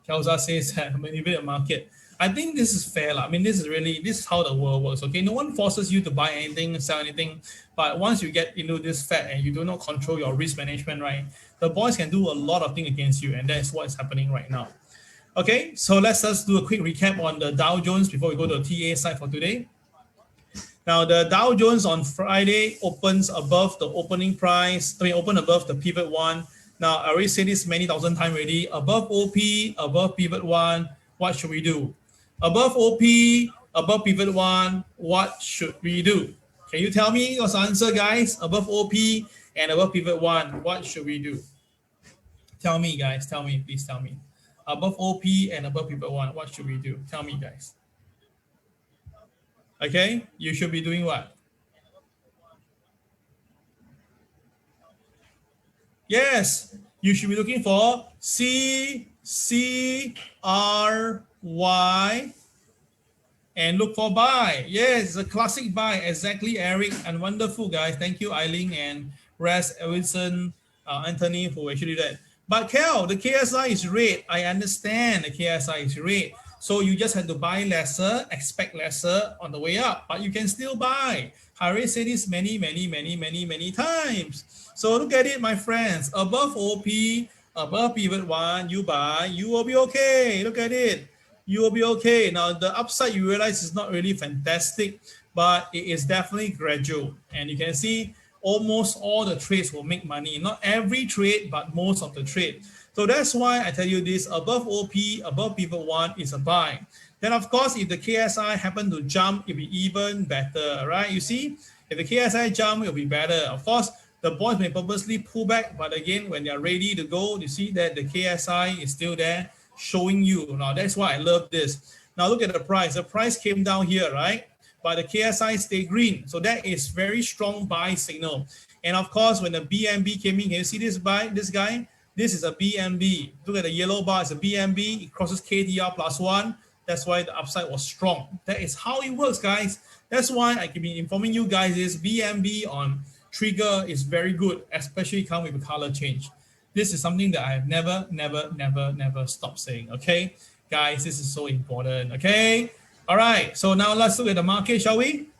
Kelza says that manipulate the market. I think this is fair. I mean, this is how the world works. Okay, no one forces you to buy anything, sell anything. But once you get into this fat and you do not control your risk management, right, the boys can do a lot of things against you, and that's what is happening right now. Okay, so let's just do a quick recap on the Dow Jones before we go to the TA side for today. Now, the Dow Jones on Friday opens above the opening price. Open above the pivot one. Now, I already said this many thousand times already. Above OP, above pivot one, what should we do? Above OP, above pivot one, what should we do? Can you tell me your answer, guys? Above OP and above pivot one, what should we do? Tell me, guys. Tell me, please tell me. Above OP and above pivot one, what should we do? Tell me, guys. Okay, you should be doing what? Yes, you should be looking for CCRY and look for buy. Yes, it's a classic buy. Exactly, Eric. And wonderful, guys. Thank you, Eileen and Res, Wilson, Anthony, for actually that. But Kel, the KSI is red. I understand the KSI is red. So you just have to buy lesser, expect lesser on the way up. But you can still buy. I already said this many times. So look at it, my friends. Above OP, above pivot one, you buy, you will be okay. Look at it. You will be okay. Now, the upside you realize is not really fantastic, but it is definitely gradual. And you can see almost all the trades will make money. Not every trade, but most of the trade. So that's why I tell you this, above OP, above pivot one is a buy. Then, of course, if the KSI happen to jump, it'll be even better, right? You see, if the KSI jump, it'll be better. Of course, the boys may purposely pull back, but again, when they're ready to go, you see that the KSI is still there, showing you. Now, that's why I love this. Now, look at the price. The price came down here, right? But the KSI stay green. So that is very strong buy signal. And of course, when the BNB came in, can you see this buy, this guy? This is a BNB. Look at the yellow bar. It's a BNB. It crosses KTR plus one. That's why the upside was strong. That is how it works, guys. That's why I can be informing you guys is BNB on trigger is very good, especially come with a color change. This is something that I have never stopped saying. Okay, guys, this is so important. Okay, all right. So now let's look at the market, shall we?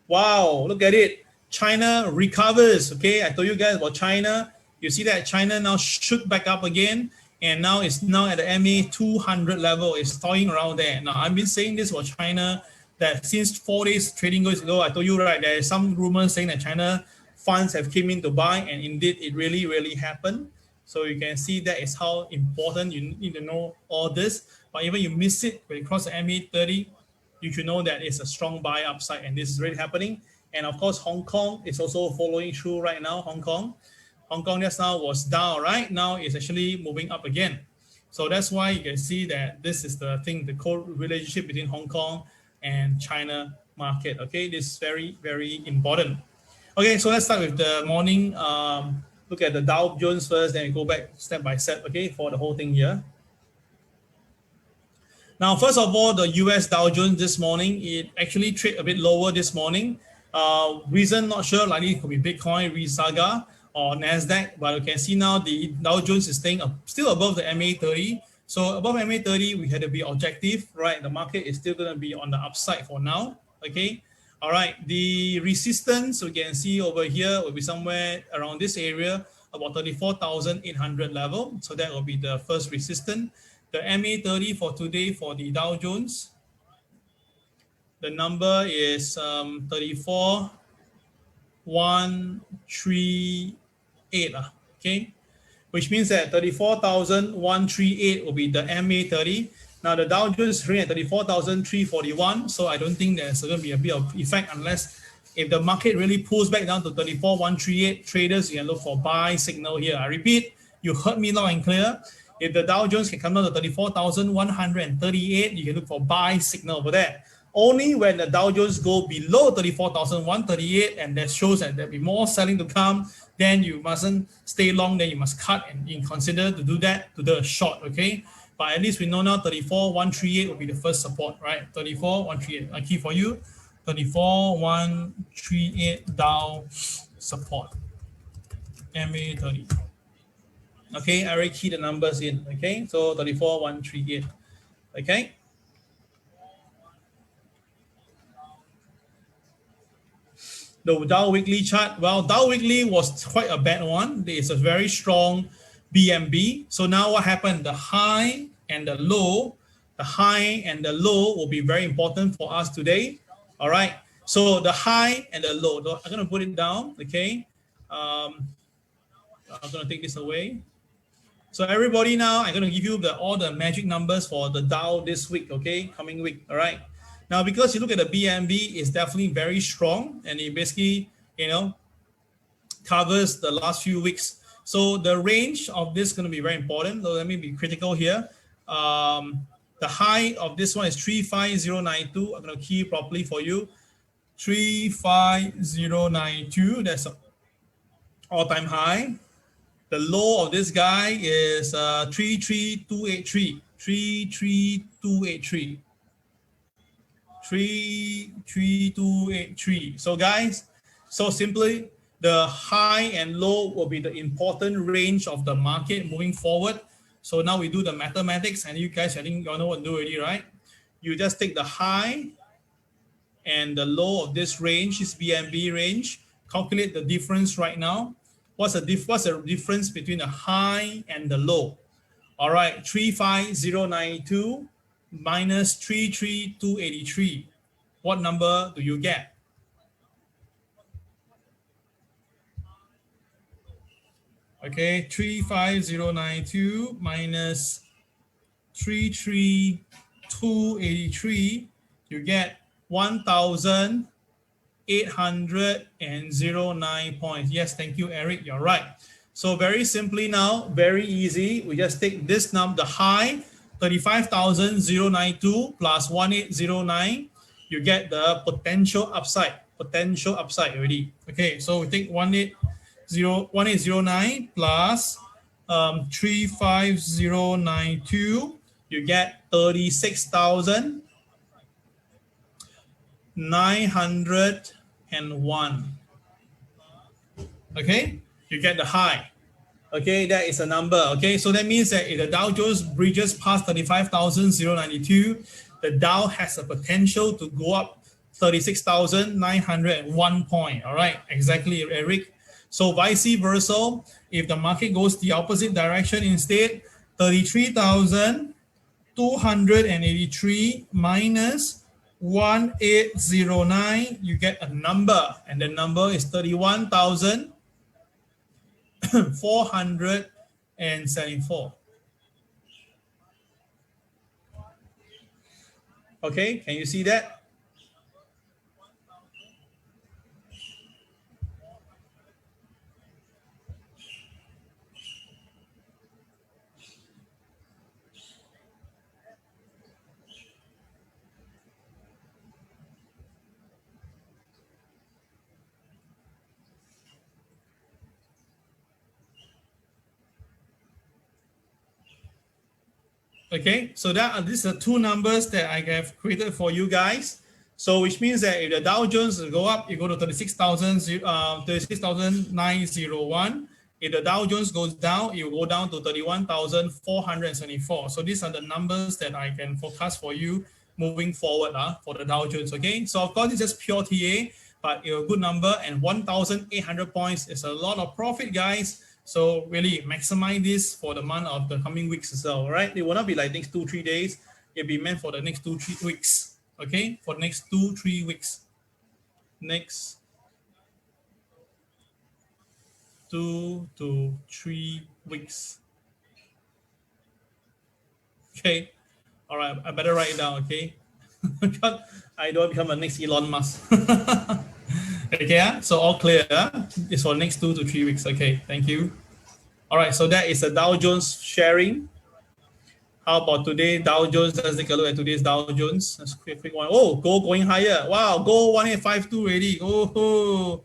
Wow, look at it. China recovers. Okay, I told you guys about China. You see that China now shoot back up again, and now it's now at the MA 200 level. It's toying around there. Now I've been saying this for China that since 4 days trading goes ago, I told you right. There is some rumors saying that China funds have came in to buy, and indeed it really happened. So you can see that is how important you need to know all this. But even you miss it when you cross the MA 30, you should know that it's a strong buy upside, and this is really happening. And of course, Hong Kong is also following through right now. Hong Kong just now was down, right? Now it's actually moving up again. So that's why you can see that this is the thing, the core relationship between Hong Kong and China market. Okay, this is very important. Okay, so let's start with the morning. Look at the Dow Jones first, then we go back step by step, okay, for the whole thing here. Now, first of all, the US Dow Jones this morning, it actually traded a bit lower this morning. Reason, not sure, likely it could be Bitcoin, Resaga, or NASDAQ, but you can see now the Dow Jones is staying still above the MA 30. So above MA 30, we had to be objective, right? The market is still going to be on the upside for now, okay? All right, the resistance we can see over here will be somewhere around this area, about 34,800 level. So that will be the first resistance. The MA 30 for today for the Dow Jones, the number is 34,138, okay? Which means that 34,138 will be the MA 30. Now the Dow Jones is trading at 34,341, so I don't think there's going to be a bit of effect unless if the market really pulls back down to 34,138, traders, you can look for buy signal here. I repeat, you heard me loud and clear. If the Dow Jones can come down to 34,138, you can look for buy signal over there. Only when the Dow Jones go below 34,138 and that shows that there'll be more selling to come, then you mustn't stay long, then you must cut and consider to do that to the short, okay? But at least we know now 34,138 will be the first support, right? 34,138. I key for you. 34,138 Dow support. MA 30. Okay, I already key the numbers in. Okay, so 34,138. Okay. The Dow weekly chart. Well, Dow weekly was quite a bad one. It's a very strong BNB. So now what happened? The high and the low will be very important for us today. All right. So the high and the low. I'm going to put it down. Okay. I'm going to take this away. So everybody now, I'm going to give you all the magic numbers for the Dow this week. Okay, coming week. All right. Now, because you look at the BNB, it's definitely very strong, and it basically, covers the last few weeks. So the range of this is going to be very important. So let me be critical here. The The high of this one is 35092. I'm going to key it properly for you. 35092. That's an all-time high. The low of this guy is 33283. 33283. 33283. So guys, so simply the high and low will be the important range of the market moving forward. So now we do the mathematics, and you guys, I think you know what to do already, right? You just take the high and the low of this range, this BNB range, calculate the difference right now. What's the difference between the high and the low? All right, 35092 minus 33283. What number do you get? Okay, 35092 minus 33283, you get 1,809 points. Yes, thank you, Eric. You're right. So very simply now, very easy. We just take this number, the high, 35,092 plus 1809. You get the potential upside. Potential upside already. Okay, so we take 1809 plus 35092. You get 36,901. Okay, you get the high. Okay, that is a number. Okay, so that means that if the Dow Jones bridges past 35,092, the Dow has a potential to go up 36,901 point. All right, exactly, Eric. So vice versa, if the market goes the opposite direction instead, 33,283 minus 1809, you get a number, and the number is 31,474. Okay, can you see that? Okay, so these are two numbers that I have created for you guys. So which means that if the Dow Jones go up, you go to 36,901. If the Dow Jones goes down, you go down to 31,474. So these are the numbers that I can forecast for you moving forward for the Dow Jones. Okay, so of course it's just pure TA, but a good number, and 1,800 points is a lot of profit, guys. So really maximize this for the month of the coming weeks as well, right? It will not be like next 2-3 days. It'll be meant for the next 2-3 weeks. Okay, for the next 2-3 weeks. Next 2 to 3 weeks. Okay, all right. I better write it down. Okay, I don't become a next Elon Musk. Okay, so all clear. It's for next 2 to 3 weeks. Okay, thank you. All right, so that is the Dow Jones sharing. How about today? Dow Jones, let's take a look at today's Dow Jones. Let's quick one. Oh, gold going higher. Wow, gold 1852 already. Oh,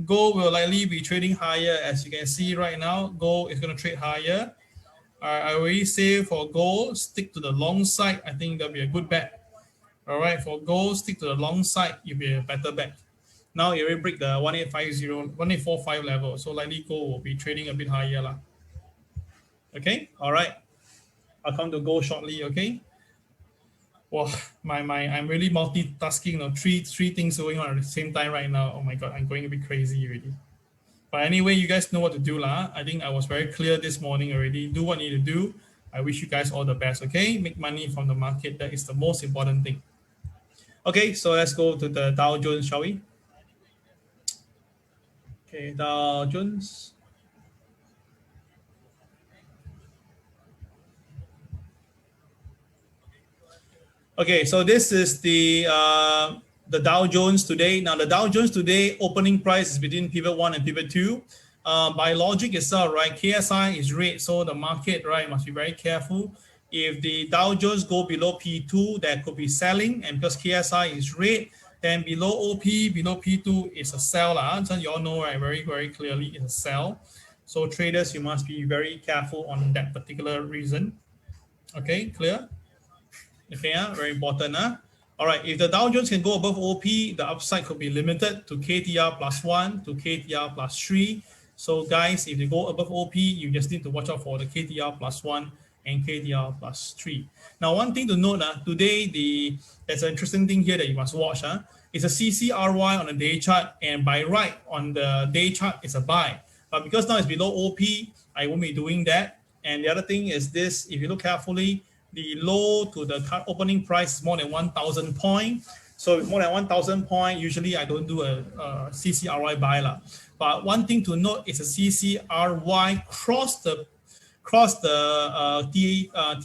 gold will likely be trading higher. As you can see right now, gold is going to trade higher. I already say for gold, stick to the long side. I think that'll be a good bet. All right, for gold, stick to the long side. You'll be a better bet. Now it will break the 1845 level, so likely gold will be trading a bit higher. Okay, all right. I'll come to gold shortly, okay? Well, I'm really multitasking, three things going on at the same time right now. Oh my God, I'm going a bit crazy already. But anyway, you guys know what to do. I think I was very clear this morning already. Do what you need to do. I wish you guys all the best, okay? Make money from the market. That is the most important thing. Okay, so let's go to the Dow Jones, shall we? Okay, Dow Jones. Okay, so this is the Dow Jones today. Now the Dow Jones today opening price is between pivot 1 and pivot 2. By logic itself, right? KSI is red, so the market, right, must be very careful. If the Dow Jones go below P2, there could be selling, and because KSI is red, then below OP, below P2 is a sell. So you all know, right, very, very clearly it's a sell. So traders, you must be very careful on that particular reason. Okay, clear? Okay, very important. All right, if the Dow Jones can go above OP, the upside could be limited to KTR plus 1 to KTR plus 3. So guys, if they go above OP, you just need to watch out for the KTR plus 1 and KTR plus 3. Now, one thing to note, today there's an interesting thing here that you must watch. It's a CCRY on the day chart, and by right on the day chart, it's a buy. But because now it's below OP, I won't be doing that. And the other thing is this, if you look carefully, the low to the opening price is more than 1,000 points. So more than 1,000 points, usually I don't do a CCRY buy. But one thing to note is a CCRY crossed the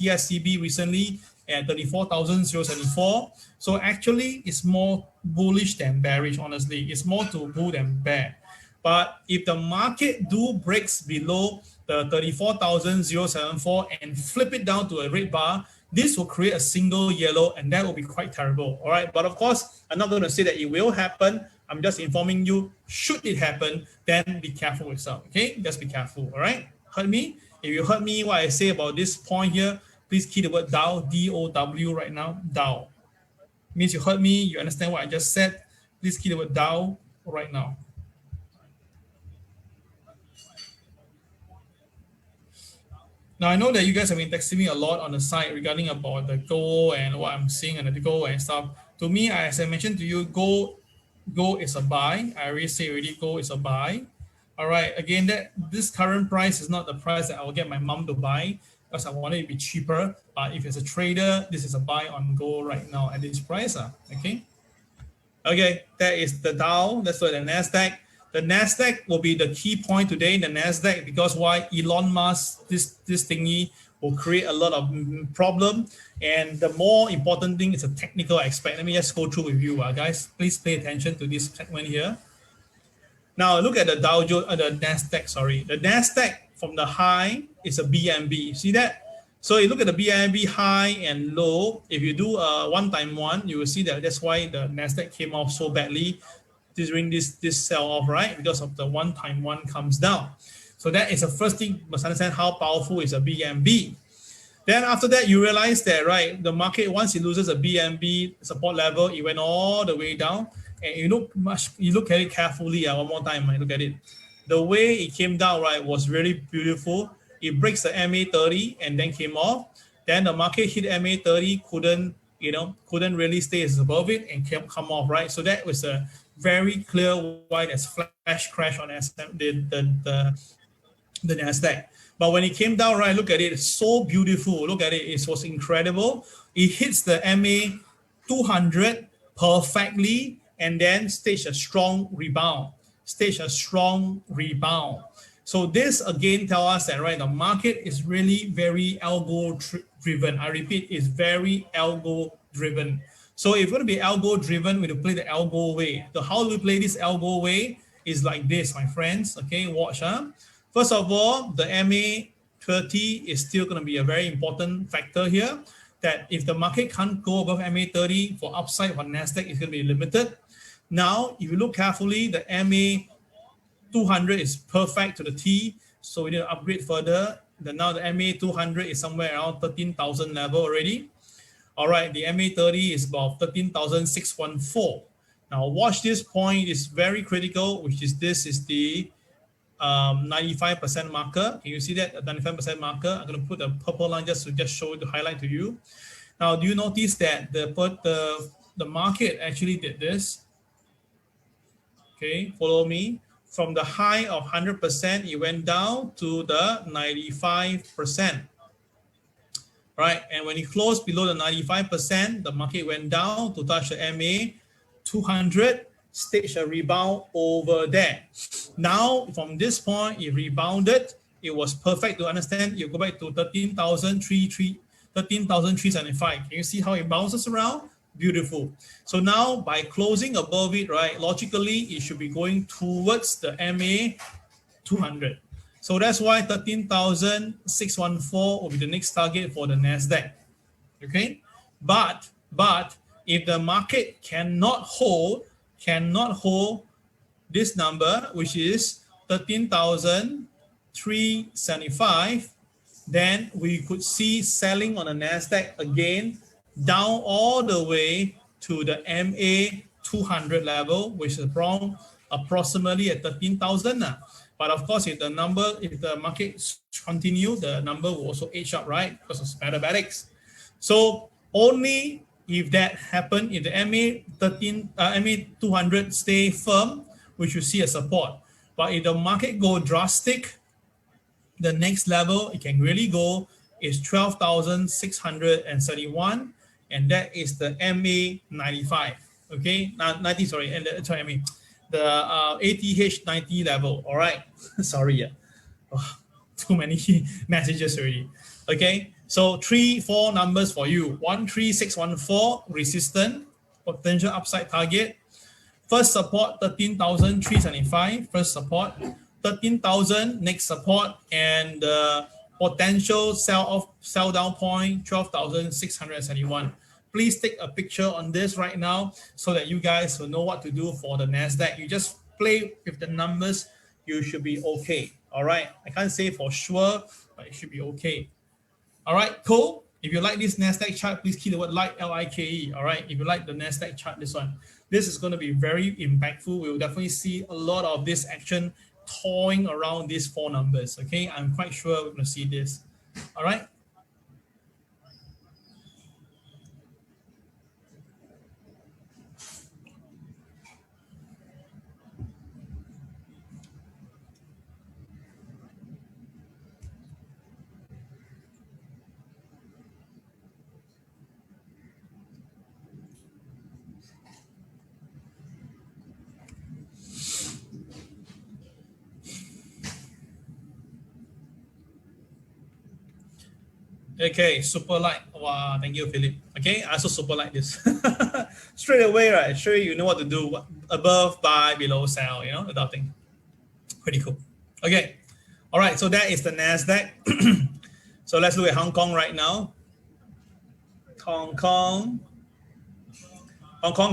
TSCB recently at 34,074. So actually, it's more bullish than bearish, honestly. It's more to bull than bear. But if the market breaks below the 34,074 and flip it down to a red bar, this will create a single yellow, and that will be quite terrible. All right. But of course, I'm not going to say that it will happen. I'm just informing you, should it happen, then be careful with yourself. Okay. Just be careful. All right. Heard me? If you heard me, what I say about this point here, please key the word Dow, D-O-W right now, Dow. Means you heard me, you understand what I just said. Please key the word Dow right now. Now, I know that you guys have been texting me a lot on the side regarding about the gold and what I'm seeing and the gold and stuff. To me, as I mentioned to you, gold is a buy. I already say gold is a buy. All right. Again, this current price is not the price that I will get my mom to buy because I want it to be cheaper. But if it's a trader, this is a buy on gold right now at this price. Okay. Okay. That is the Dow. That's what the NASDAQ. The NASDAQ will be the key point today. The NASDAQ, because why? Elon Musk, this thingy will create a lot of problem. And the more important thing is a technical aspect. Let me just go through with you, guys. Please pay attention to this segment here. Now look at the Dow Jones, the NASDAQ. Sorry, the NASDAQ from the high is a BNB. See that? So you look at the BNB high and low. If you do a 1x1, you will see that that's why the NASDAQ came off so badly during this sell-off, right? Because of the 1x1 comes down. So that is the first thing you must understand how powerful is a BNB. Then after that, you realize that, right, the market, once it loses a BNB support level, it went all the way down. And you look at it carefully. One more time, look at it. The way it came down, right, was really beautiful. It breaks the MA30 and then came off. Then the market hit MA30, couldn't really stay above it and come off, right? So that was a very clear why there's flash crash on the NASDAQ. But when it came down, right, look at it. It's so beautiful. Look at it. It was incredible. It hits the MA 200 perfectly and then staged a strong rebound. So this again tells us that, right, the market is really very algo driven. I repeat, it's very algo driven. So if you're going to be algo driven, we have to play the algo way. So how do we play this algo way? Is like this, my friends. Okay, watch. First of all, the MA30 is still going to be a very important factor here. That if the market can't go above MA30 for upside for NASDAQ, it's going to be limited. Now, if you look carefully, the MA 200 is perfect to the T. So we need to upgrade further. Now the MA 200 is somewhere around 13,000 level already. All right, the MA30 is about 13,614. Now watch this point, is very critical, which is this is the 95% marker. Can you see that? The 95% marker. I'm going to put a purple line just to show the highlight to you. Now, do you notice that the market actually did this? Okay, follow me. From the high of 100%, it went down to the 95%. Right, and when it closed below the 95%, the market went down to touch the MA 200, staged a rebound over there. Now, from this point, it rebounded. It was perfect to understand. You go back to 13,375. Can you see how it bounces around? Beautiful. So now, by closing above it, right, logically, it should be going towards the MA 200. So that's why 13,614 will be the next target for the NASDAQ. Okay, but if the market cannot hold this number, which is 13,375, then we could see selling on the NASDAQ again down all the way to the MA 200 level, which is around approximately at 13,000. But of course, if the market continue, the number will also edge up, right? Because of mathematics. So only if that happen, if the MA 200 stay firm, we should see a support. But if the market go drastic, the next level it can really go is 12,631, and that is the MA 95. Okay, 90. Sorry, and the ATH 90 level. All right, sorry, yeah, oh, too many messages already. Okay, so 3-4 numbers for you. 13614 resistance, potential upside target. First support 13,375. First support 13,000. Next support, and potential sell down point 12,671. Please take a picture on this right now so that you guys will know what to do for the NASDAQ. You just play with the numbers, you should be okay. All right, I can't say for sure, but it should be okay. All right, cool. If you like this NASDAQ chart, please key the word like, L-I-K-E. All right, if you like the NASDAQ chart, this one, this is going to be very impactful. We will definitely see a lot of this action toying around these 4 numbers. Okay, I'm quite sure we're going to see this. All right. Okay, super like. Wow, thank you, Philip. Okay, I also super like this. Straight away, right? Sure, you know what to do. Above, buy, below, sell, you know, that thing. Pretty cool. Okay, all right, so that is the NASDAQ. So let's look at Hong Kong right now. Hong Kong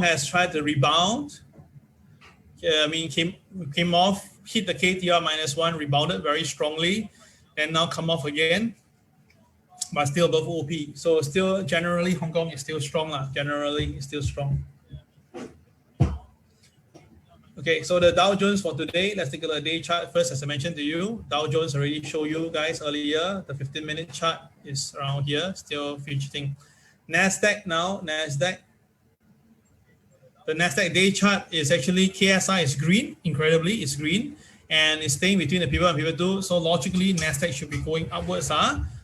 has tried to rebound. Came off, hit the KTR -1, rebounded very strongly, and now come off again, but still above OP. So still generally Hong Kong is still strong. Generally it's still strong. Okay, so the Dow Jones for today, let's take a look at the day chart first. As I mentioned to you, Dow Jones already showed you guys earlier. The 15-minute chart is around here, still fidgeting. NASDAQ now, the NASDAQ day chart is actually KSI is green, incredibly, it's green, and it's staying between the pivot and pivot 2. So logically, NASDAQ should be going upwards.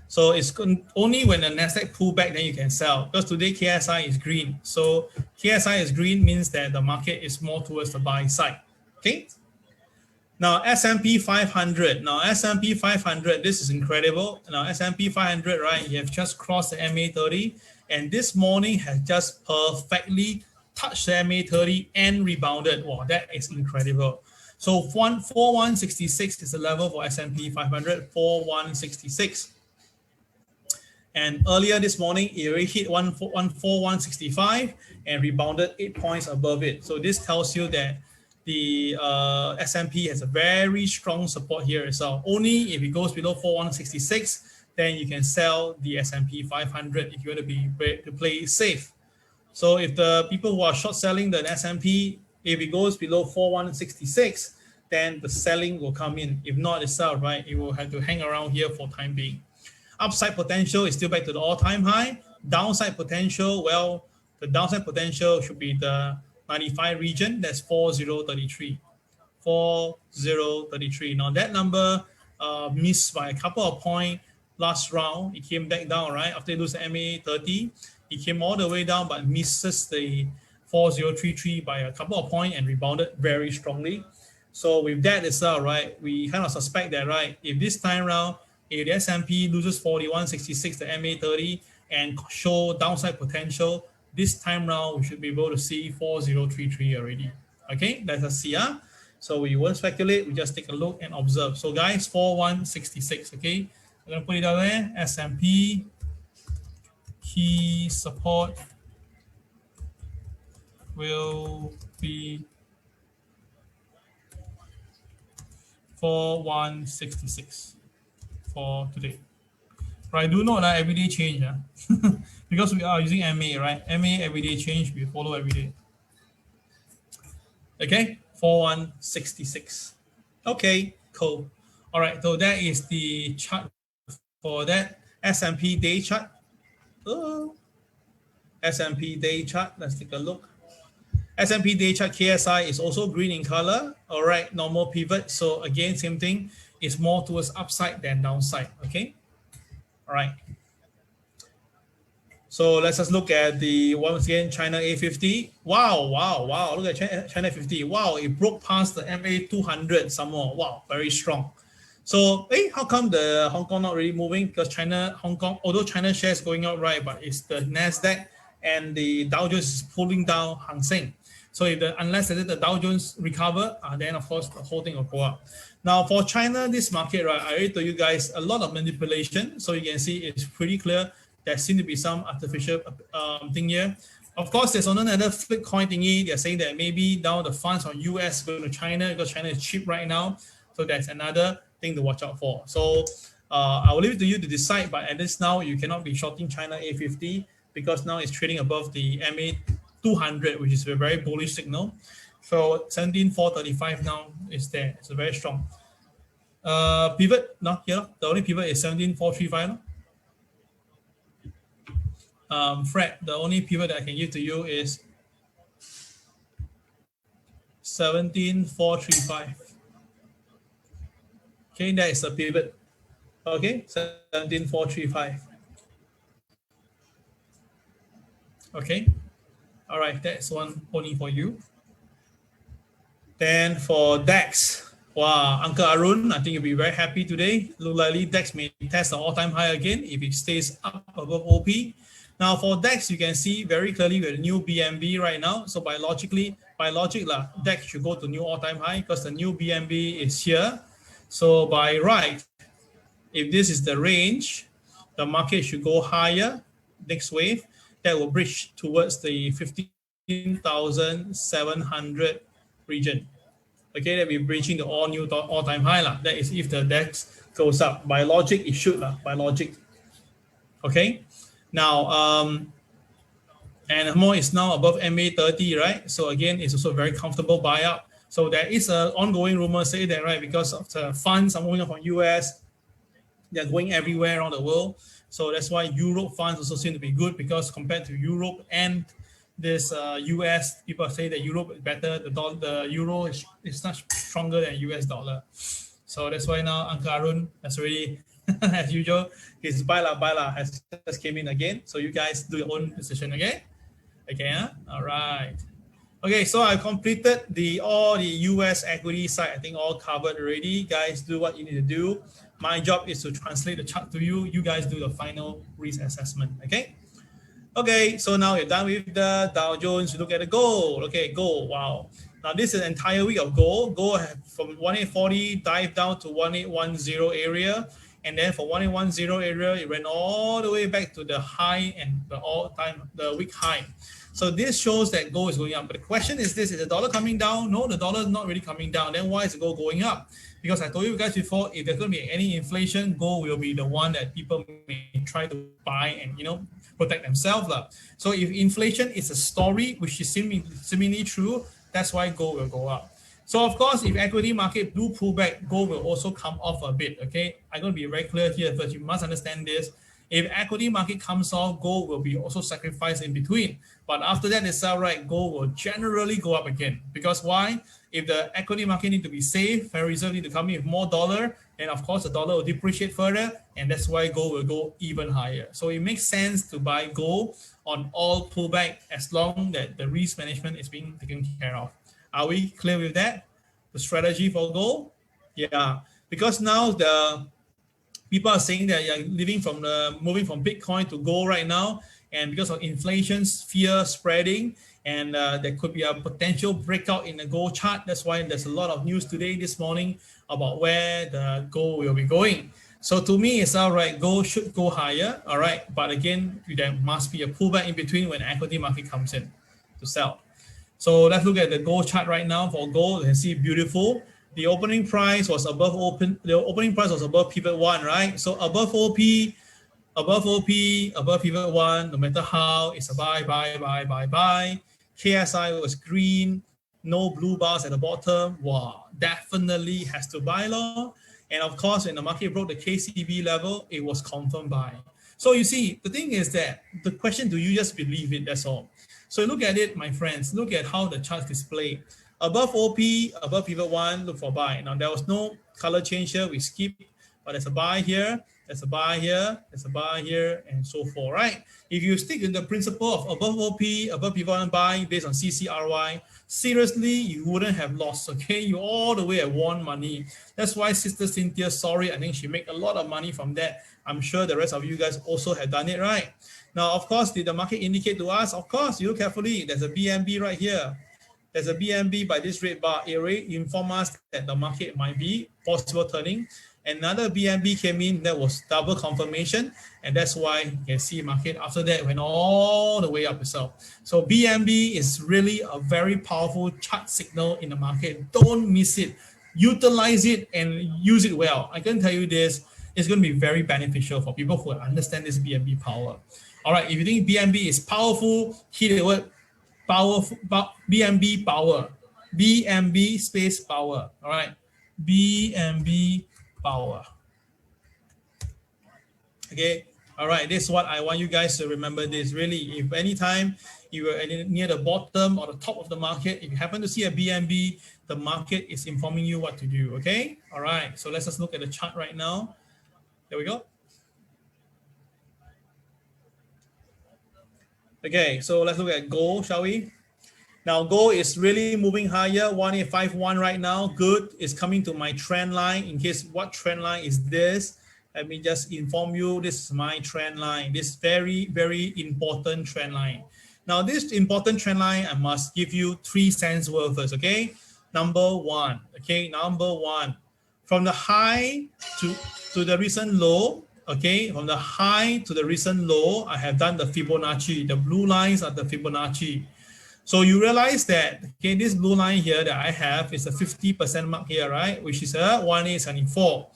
So it's only when the NASDAQ pull back then you can sell, because today KSI is green. So KSI is green means that the market is more towards the buy side. Okay. Now S&P 500. Now S&P 500, this is incredible. Now S&P 500, right? You have just crossed the MA 30, and this morning has just perfectly touched the MA 30 and rebounded. Wow, that is incredible. So 4166 is the level for S&P 500. 4166. And earlier this morning, it already hit 14165 and rebounded 8 points above it. So this tells you that the S&P has a very strong support here as well. Only if it goes below 4166, then you can sell the S&P 500 if you want to play safe. So if the people who are short selling the S&P, if it goes below 4166, then the selling will come in. If not itself, right, it will have to hang around here for time being. Upside potential is still back to the all-time high. Downside potential, well, the downside potential should be the 95 region. That's 4033. 4033. Now that number missed by a couple of points last round. It came back down, right? After it lose the MA 30, it came all the way down, but misses the 4033 by a couple of points and rebounded very strongly. So with that itself, right, we kind of suspect that, right, if this time round, if the S&P loses 4166, the MA 30, and show downside potential, this time round we should be able to see 4033 already. Okay, let us see. So we won't speculate, we just take a look and observe. So guys, 4166, okay? I'm gonna put it out there, S&P, key support will be 4166 for today. Right, do note that everyday change, because we are using MA, right? MA everyday change, we follow every day. Okay, 4166. Okay, cool. All right, so that is the chart for that S&P day chart. Oh, S&P day chart, let's take a look. S&P day chart KSI is also green in color. All right, normal pivot. So again, same thing. It's more towards upside than downside. Okay. All right. So let's just look at the once again China A50. Wow, wow, wow. Look at China 50. Wow, it broke past the MA 200 some more. Wow, very strong. So, how come the Hong Kong not really moving? Because China, Hong Kong, although China shares going up, right, but it's the NASDAQ and the Dow Jones is pulling down Hang Seng. So unless the Dow Jones recover, then of course the whole thing will go up. Now for China, this market, right, I already told you guys a lot of manipulation. So you can see it's pretty clear. There seems to be some artificial thing here. Of course, there's another flip coin thingy. They're saying that maybe now the funds from US going to China because China is cheap right now. So that's another thing to watch out for. So I will leave it to you to decide. But at this now, you cannot be shorting China A50 because now it's trading above the MA 200, which is a very bullish signal. So 17,435 now is there. It's a very strong pivot. No, here the only pivot is 17,435. No? Fred, the only pivot that I can give to you is 17,435. Okay, that is a pivot. Okay, 17,435. Okay, all right, that's one only for you. Then for DAX, wow, Uncle Arun, I think you'll be very happy today. Look likely DAX may test the all-time high again if it stays up above OP. Now for DAX, you can see very clearly with the new BMB right now. So by logic, DAX should go to new all-time high because the new BMB is here. So by right, if this is the range, the market should go higher. Next wave, that will bridge towards the 15,700 region. Okay, that will be breaching the all-time high. That is if the DAX goes up. By logic, it should. By logic. Okay. Now, and more is now above MA 30, right? So again, it's also very comfortable buy up. So there is an ongoing rumor say that, right, because of the funds are moving up from US, they're going everywhere around the world. So that's why Europe funds also seem to be good because compared to Europe and this US, people say that Europe is better. The euro is much stronger than US dollar. So that's why now Uncle Arun has already, as usual, his buy la has just came in again. So you guys do your own decision, okay? Okay, huh? All right. Okay, so I completed all the US equity side. I think all covered already. Guys, do what you need to do. My job is to translate the chart to you. You guys do the final risk assessment, okay? Okay, so now you're done with the Dow Jones. You look at the gold. Okay, gold. Wow. Now this is an entire week of gold. Gold from 1840 dive down to 1810 area. And then for 1810 area, it went all the way back to the high and the week high. So this shows that gold is going up. But the question is this, is the dollar coming down? No, the dollar is not really coming down. Then why is the gold going up? Because I told you guys before, if there's going to be any inflation, gold will be the one that people may try to buy and, protect themselves. So if inflation is a story, which is seemingly true, that's why gold will go up. So of course, if equity market do pull back, gold will also come off a bit, okay? I'm going to be very clear here, but you must understand this. If equity market comes off, gold will be also sacrificed in between. But after that itself, right, gold will generally go up again. Because why? If the equity market need to be safe, Federal Reserve need to come in with more dollar, and of course the dollar will depreciate further, and that's why gold will go even higher. So it makes sense to buy gold on all pullback as long that the risk management is being taken care of. Are we clear with that? The strategy for gold? Yeah, because now the people are saying that you're moving from Bitcoin to gold right now, and because of inflation's fear spreading, and there could be a potential breakout in the gold chart. That's why there's a lot of news today, this morning, about where the gold will be going. So to me, it's all right. Gold should go higher, all right. But again, there must be a pullback in between when the equity market comes in to sell. So let's look at the gold chart right now. For gold, you can see beautiful. The opening price was above pivot 1, right? So above OP, above pivot 1, no matter how, it's a buy. KSI was green, no blue bars at the bottom. Wow, definitely has to buy low. And of course, when the market broke the KCB level, it was confirmed buy. So you see, the thing is that the question, do you just believe it? That's all. So look at it, my friends. Look at how the charts display. Above OP, above pivot 1, look for buy. Now, there was no color change here. We skip, but there's a buy here. There's a buy here, there's a buy here, and so forth, right? If you stick in the principle of above OP, above pivot 1 buy based on CCRY, seriously, you wouldn't have lost, okay? You all the way have won money. That's why Sister Cynthia, sorry, I think she made a lot of money from that. I'm sure the rest of you guys also have done it, right? Now, of course, did the market indicate to us? Of course, you look carefully, there's a BNB right here. There's a BNB by this red bar. It already informed us that the market might be possible turning. Another BNB came in that was double confirmation, and that's why you can see market after that went all the way up itself. So BNB is really a very powerful chart signal in the market. Don't miss it. Utilize it and use it well. I can tell you this, it's going to be very beneficial for people who understand this BNB power. All right, if you think BNB is powerful, hit the word powerful, BNB power, BNB space power. All right, BNB power. Okay, all right, this is what I want you guys to remember. This really, if anytime you are near the bottom or the top of the market, if you happen to see a BNB, the market is informing you what to do. Okay, all right, so let's just look at the chart right now. There we go. Okay, so let's look at gold, shall we? Now, gold is really moving higher, 1851 right now. Good. It's coming to my trend line. In case, what trend line is this? Let me just inform you, this is my trend line. This very, very important trend line. Now, this important trend line, I must give you 3 cents worth first, okay? Number one, okay? Number one, from the high to the recent low, okay? From the high to the recent low, I have done the Fibonacci. The blue lines are the Fibonacci. So you realize that, okay, this blue line here that I have is a 50% mark here, right? Which is a 1874.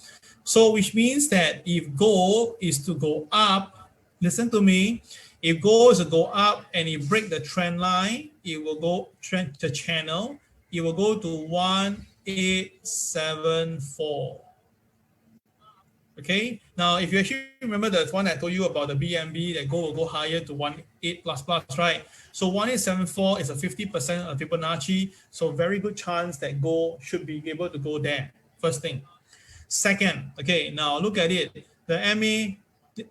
So which means that if gold is to go up, listen to me, if gold is to go up and it break the trend line, it will go the channel, it will go to 1874. Okay, now if you actually remember the one I told you about the BNB, that gold will go higher to 18 plus, right? So 1874 is a 50% of Fibonacci, so very good chance that gold should be able to go there. First thing. Second, okay, now look at it. The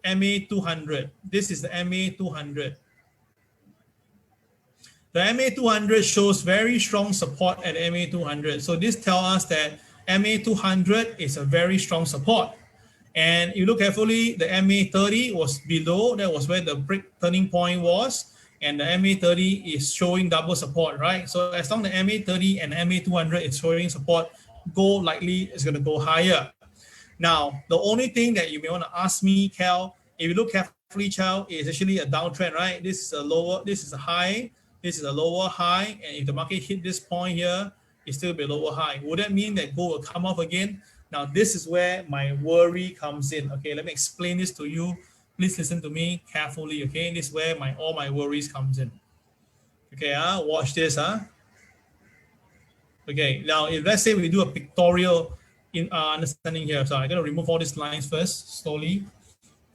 MA 200. This is the MA 200. The MA 200 shows very strong support at MA 200. So this tells us that MA 200 is a very strong support. And you look carefully, the MA 30 was below. That was where the break turning point was. And the MA 30 is showing double support, right? So as long as the MA 30 and MA 200 is showing support, gold likely is going to go higher. Now, the only thing that you may want to ask me, Cal, if you look carefully, Cal, is actually a downtrend, right? This is a lower, this is a high, this is a lower high. And if the market hit this point here, it's still be a lower high. Would that mean that gold will come off again? Now, this is where my worry comes in. Okay, let me explain this to you. Please listen to me carefully. Okay, this is where all my worries comes in. Okay, watch this. Okay, now if let's say we do a pictorial in understanding here. So I'm going to remove all these lines first, slowly,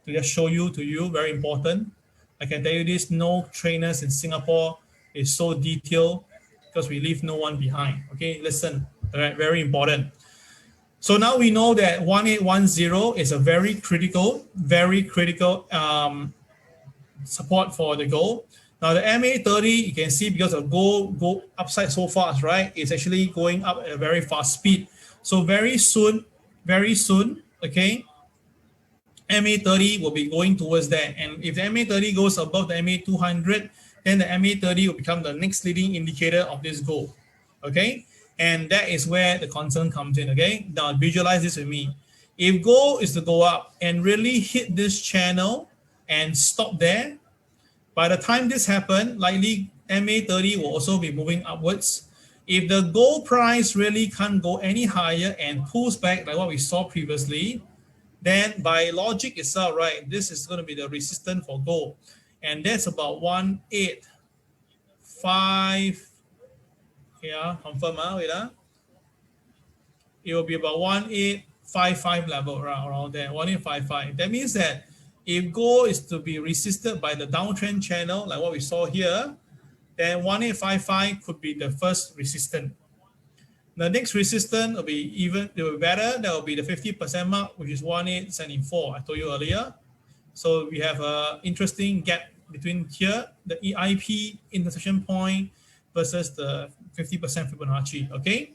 to just show you to you. Very important. I can tell you this: no trainers in Singapore is so detailed because we leave no one behind. Okay, listen. All right, very important. So now we know that 1810 is a very critical support for the gold. Now the MA 30, you can see because of gold go upside so fast, right? It's actually going up at a very fast speed. So very soon, okay, MA30 will be going towards that. And if the MA30 goes above the MA200, then the MA30 will become the next leading indicator of this goal. Okay? And that is where the concern comes in. Okay? Now visualize this with me. If gold is to go up and really hit this channel and stop there, by the time this happens, likely MA30 will also be moving upwards. If the gold price really can't go any higher and pulls back like what we saw previously, then by logic itself, right, this is going to be the resistance for gold. And that's about 185. Yeah, confirm, wait. It will be about 1855 level around there, 1855. That means that if gold is to be resisted by the downtrend channel, like what we saw here, then 1855 could be the first resistance. The next resistance will be better. That will be the 50% mark, which is 1874. I told you earlier. So we have an interesting gap between here, the EIP intersection point versus the 50% Fibonacci. Okay.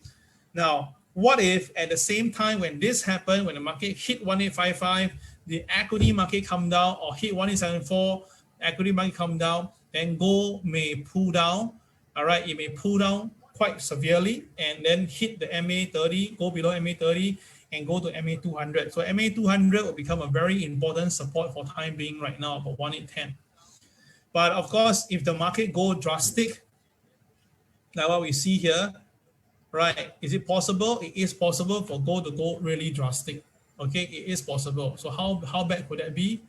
Now, what if at the same time when this happened, when the market hit 1855, the equity market come down or hit 1874, equity market come down, then gold may pull down. All right, it may pull down quite severely and then hit the MA30, go below MA30 and go to MA200. So MA200 will become a very important support for time being right now, about 1810. But of course, if the market go drastic, like what we see here, right, is it possible? It is possible for gold to go really drastic. Okay, it is possible. So how bad could that be?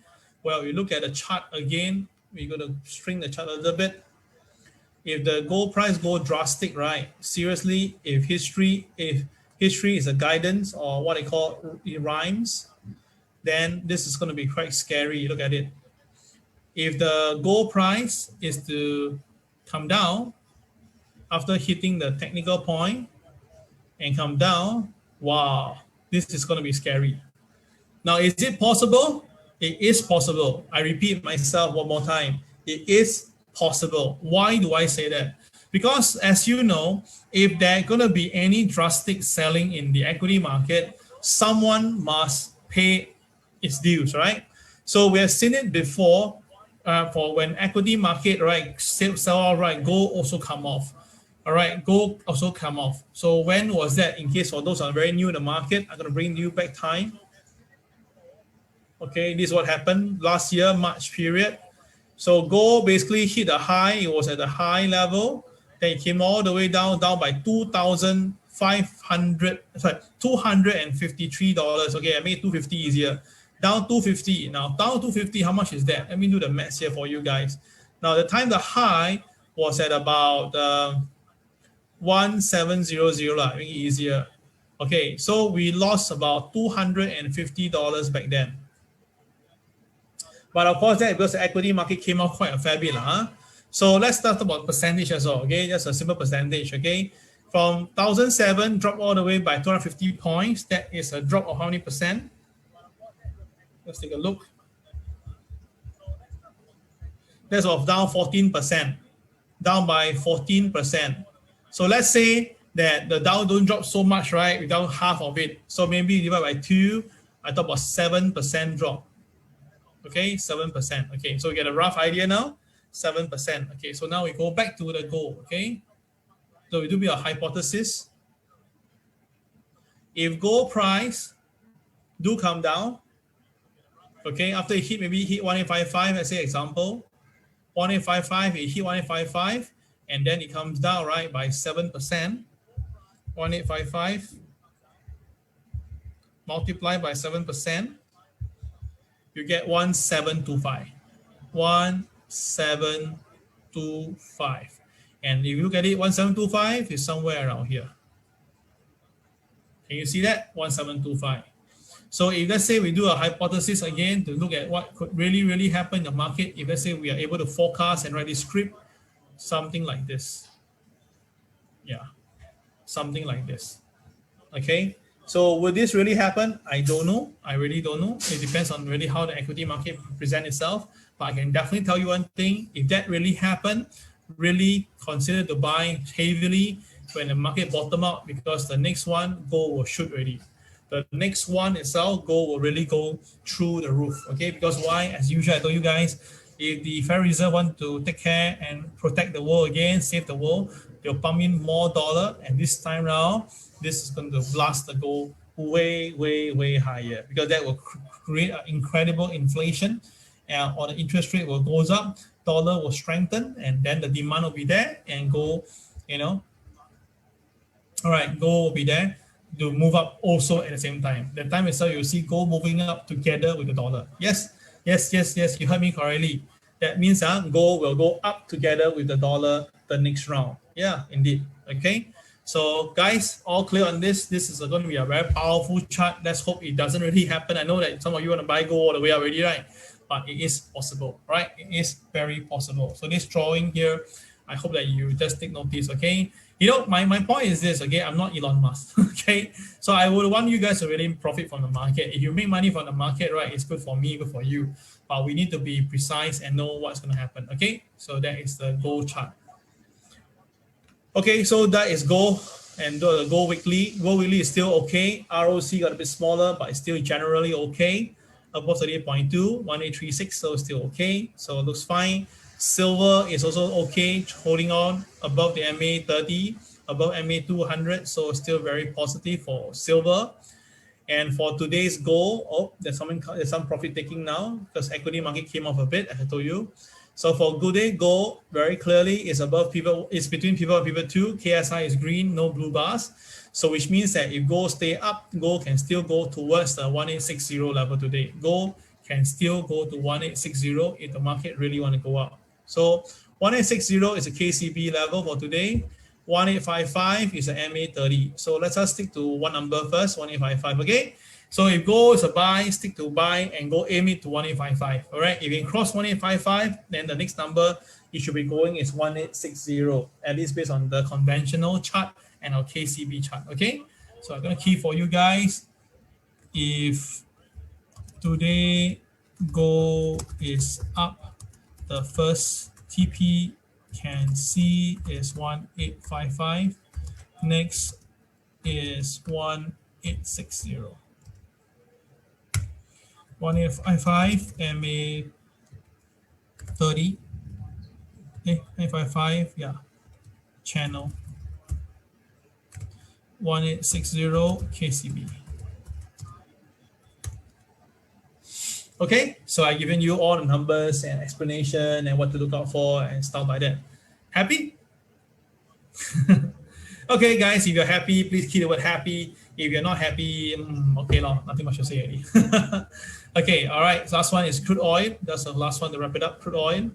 Well, we look at the chart again. We're going to string the chart a little bit. If the gold price go drastic, right? Seriously, if history is a guidance or what they call rhymes, then this is going to be quite scary. Look at it. If the gold price is to come down after hitting the technical point and come down, wow, this is going to be scary. Now, is it possible? It is possible. I repeat myself one more time. It is possible. Why do I say that? Because as you know, if there's going to be any drastic selling in the equity market, someone must pay its dues, right? So we have seen it before for when equity market, right, sell out, right, gold also come off. All right, gold also come off. So when was that? In case for those who are very new in the market, I'm going to bring you back time. Okay, this is what happened last year, March period. So gold basically hit a high. It was at a high level. Then it came all the way down by $253. Okay, I made $250 easier. Down $250. Now down $250, how much is that? Let me do the maths here for you guys. Now the time the high was at about 1700, make it easier. Okay, so we lost about $250 back then. But of course, that because the equity market came off quite a fair bit. So let's start about percentage as well. Okay, just a simple percentage. Okay, from 1007 drop all the way by 250 points. That is a drop of how many percent? Let's take a look. That's of down 14%, down by 14%. So let's say that the Dow don't drop so much, right? We down half of it. So maybe divided by 2, I talk about 7% drop. Okay, 7%. Okay, so we get a rough idea now. 7%. Okay, so now we go back to the goal. Okay, so we do a hypothesis. If gold price do come down, okay, after it hit, maybe hit 1855, let's say example, 1855, it hit 1855, and then it comes down, right, by 7%. 1855 multiplied by 7%. You get 1725. 1725. And if you look at it, 1725 is somewhere around here. Can you see that? 1725. So if let's say we do a hypothesis again to look at what could really happen in the market, if let's say we are able to forecast and write this script, something like this. Yeah, something like this. Okay. So will this really happen? I don't know. I really don't know. It depends on really how the equity market presents itself. But I can definitely tell you one thing. If that really happened, really consider to buy heavily when the market bottom out, because the next one, gold will shoot already. the next one itself, gold will really go through the roof. Okay, because why? As usual, I told you guys, if the Federal Reserve want to take care and protect the world again, save the world, they'll pump in more dollar, and this time round, this is going to blast the gold way, way, way higher, because that will create an incredible inflation, or the interest rate will goes up, dollar will strengthen, and then the demand will be there, and gold, you know, all right, gold will be there to move up also at the same time. The time itself, you'll see gold moving up together with the dollar. Yes, yes, yes, yes, you heard me correctly. That means gold will go up together with the dollar the next round. Yeah, indeed. Okay. So guys, all clear on this. This is going to be a very powerful chart. Let's hope it doesn't really happen. I know that some of you want to buy gold all the way already, right? But it is possible, right? It is very possible. So this drawing here, I hope that you just take notice, okay? You know, my point is this, okay? I'm not Elon Musk, okay? So I would want you guys to really profit from the market. If you make money from the market, right, it's good for me, good for you. But we need to be precise and know what's going to happen, okay? So that is the gold chart. Okay, so that is gold, and the gold weekly. Gold weekly is still okay. ROC got a bit smaller, but it's still generally okay. Above 38.2, 1836, so still okay. So it looks fine. Silver is also okay, holding on above the MA 30, above MA 200, so still very positive for silver. And for today's goal, there's some profit taking now because equity market came off a bit, as I told you. So for good day, gold very clearly is above pivot, it's between pivot and pivot 2. KSI is green, no blue bars. So which means that if gold stay up, gold can still go towards the 1860 level today. Gold can still go to 1860 if the market really want to go up. So 1860 is a KCB level for today. 1855 is an MA 30. So let's just stick to one number first, 1855, okay? So if gold is a buy, stick to buy and go aim it to 1855, all right? If you cross 1855, then the next number it should be going is 1860, at least based on the conventional chart and our KCB chart, okay? So I'm going to key for you guys. If today gold is up, the first TP can see is 1855. Next is 1860. 1855 MA 30. 855, yeah. Channel 1860 KCB. Okay, so I've given you all the numbers and explanation and what to look out for and stuff like that. Happy? Okay, guys, if you're happy, please key the word happy. If you're not happy, okay, nothing much to say already. Okay, all right, last one is crude oil. That's the last one to wrap it up, crude oil.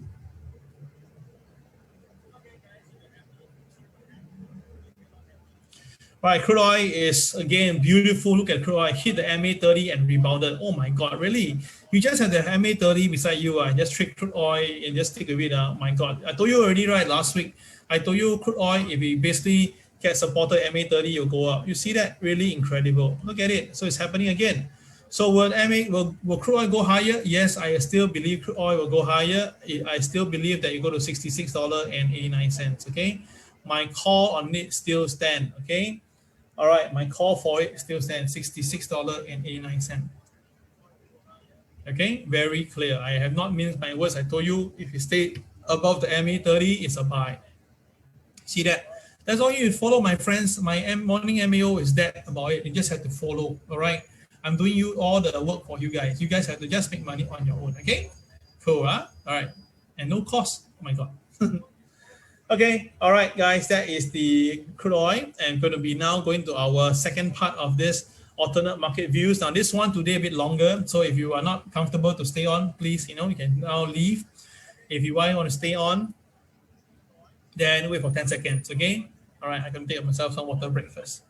All right, crude oil is, again, beautiful. Look at crude oil, hit the MA 30 and rebounded. Oh my God, really? You just have the MA 30 beside you, just trade crude oil and just stick with it. My God, I told you already, right, last week. I told you crude oil, if we basically get supported MA 30, you'll go up. You see that? Really incredible. Look at it. So it's happening again. So will crude oil go higher? Yes, I still believe crude oil will go higher. I still believe that you go to $66.89, okay? My call on it still stand, okay? All right, my call for it still stands $66.89. Okay, very clear. I have not minced my words. I told you if you stay above the MA 30, it's a buy. See that? That's all you follow, my friends. My morning MAO is that about it. You just have to follow. All right. I'm doing you all the work for you guys. You guys have to just make money on your own. Okay. Cool. All right. And no cost. Oh my God. Okay, all right, guys, that is the crude oil, and going to be now going to our second part of this alternate market views. Now, this one today a bit longer, so if you are not comfortable to stay on, please, you can now leave. If you want to stay on, then wait for 10 seconds, okay? All right, I can take myself some water break first.